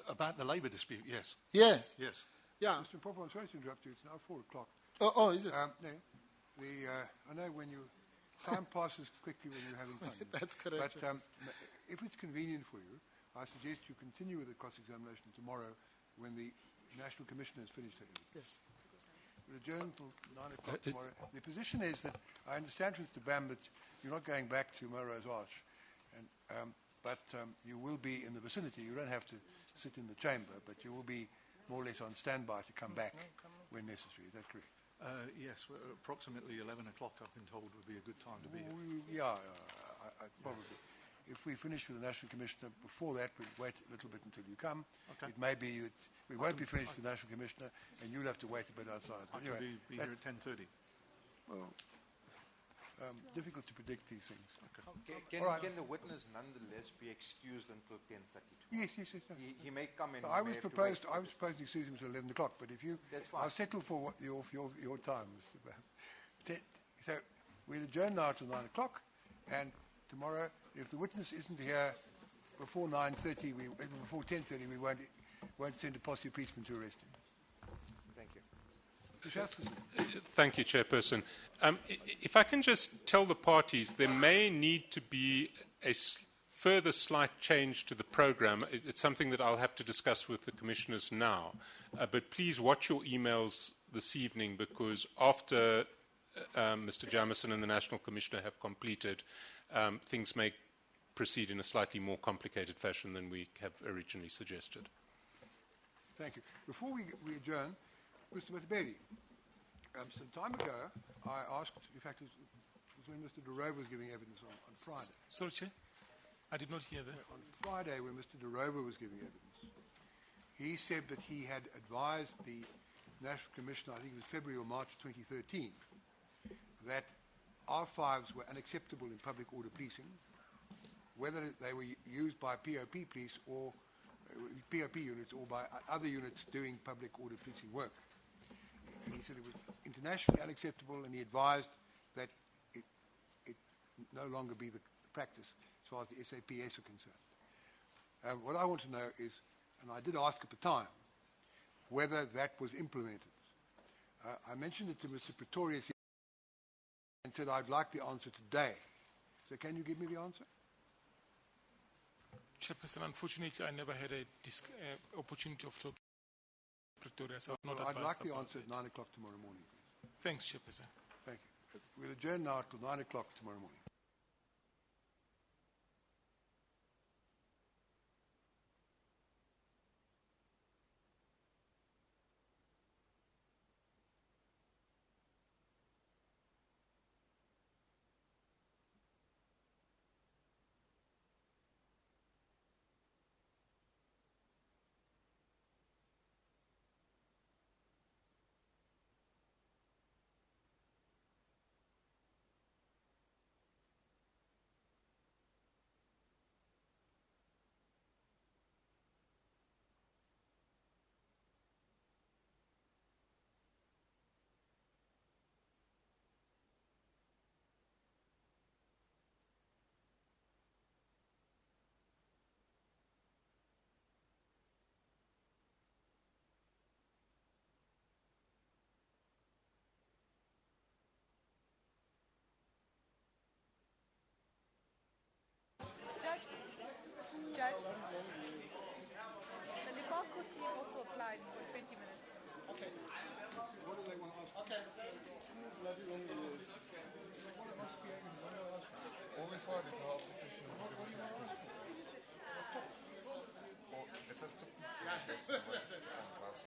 Speaker 1: About the labour dispute, yes.
Speaker 6: Yes.
Speaker 1: Yes.
Speaker 6: Yeah.
Speaker 2: Mr. Popo, I'm sorry to interrupt you. It's now 4 o'clock.
Speaker 6: Oh, is it?
Speaker 2: No. I know time passes quickly when you're having fun.
Speaker 6: That's correct.
Speaker 2: But if it's convenient for you, I suggest you continue with the cross-examination tomorrow when the National Commissioner has finished her interview.
Speaker 6: Yes.
Speaker 2: We'll adjourn until 9 o'clock tomorrow. The position is that I understand, Mr. Bam, that you're not going back to Moro's Arch. And but you will be in the vicinity. You don't have to sit in the chamber, but you will be more or less on standby to come back when necessary. Is that correct?
Speaker 1: Yes, approximately 11 o'clock, I've been told, would be a good time to be here.
Speaker 2: Yeah, probably. If we finish with the National Commissioner before that, we'll wait a little bit until you come.
Speaker 1: Okay.
Speaker 2: It may be that we won't be finished with the National Commissioner, and you'll have to wait a bit outside.
Speaker 1: I
Speaker 2: Anyway,
Speaker 1: can be here at 10:30.
Speaker 2: well, difficult to predict these things.
Speaker 7: Can,
Speaker 2: All right.
Speaker 7: can the witness nonetheless be excused until 10:30?
Speaker 2: Yes.
Speaker 7: He may come in.
Speaker 2: I was proposing to excuse him until 11 o'clock, but if you,
Speaker 7: That's fine.
Speaker 2: I'll settle for your time, Mr. Brown. So we'll adjourn now to 9 o'clock, and tomorrow, if the witness isn't here before 9:30, before 10:30, we won't send a posse of policemen to arrest him.
Speaker 7: Thank you.
Speaker 2: Mr. Shaskerson.
Speaker 5: Thank you, Chairperson. If I can just tell the parties, there may need to be a further slight change to the programme. It's something that I'll have to discuss with the commissioners now. But please watch your emails this evening, because after Mr. Jamieson and the National Commissioner have completed, things may proceed in a slightly more complicated fashion than we have originally suggested.
Speaker 2: Thank you. Before we adjourn, Mr. Matabedi, some time ago, I asked, in fact, it was when Mr. DeRoe was giving evidence on Friday.
Speaker 5: Sorry, Chair. I did not hear that.
Speaker 2: On Friday, when Mr. DeRoe was giving evidence, he said that he had advised the National Commissioner, I think it was February or March 2013, that R5s were unacceptable in public order policing, whether they were used by POP police or POP units or by other units doing public order policing work. And he said it was internationally unacceptable, and he advised that it no longer be the practice as far as the SAPS are concerned. What I want to know is, and I did ask at the time, whether that was implemented. I mentioned it to Mr. Pretorius and said I'd like the answer today. So can you give me the answer?
Speaker 8: Chairperson, unfortunately, I never had an opportunity of talking to Pretoria, so
Speaker 2: Well,
Speaker 8: not
Speaker 2: I'd
Speaker 8: advised
Speaker 2: like the
Speaker 8: about
Speaker 2: answer at
Speaker 8: that.
Speaker 2: 9 o'clock tomorrow morning, please.
Speaker 8: Thanks, Chairperson.
Speaker 2: Thank you. We'll adjourn now till 9 o'clock tomorrow morning.
Speaker 3: Judge, the Libaco team also applied for 20 minutes.
Speaker 2: What do they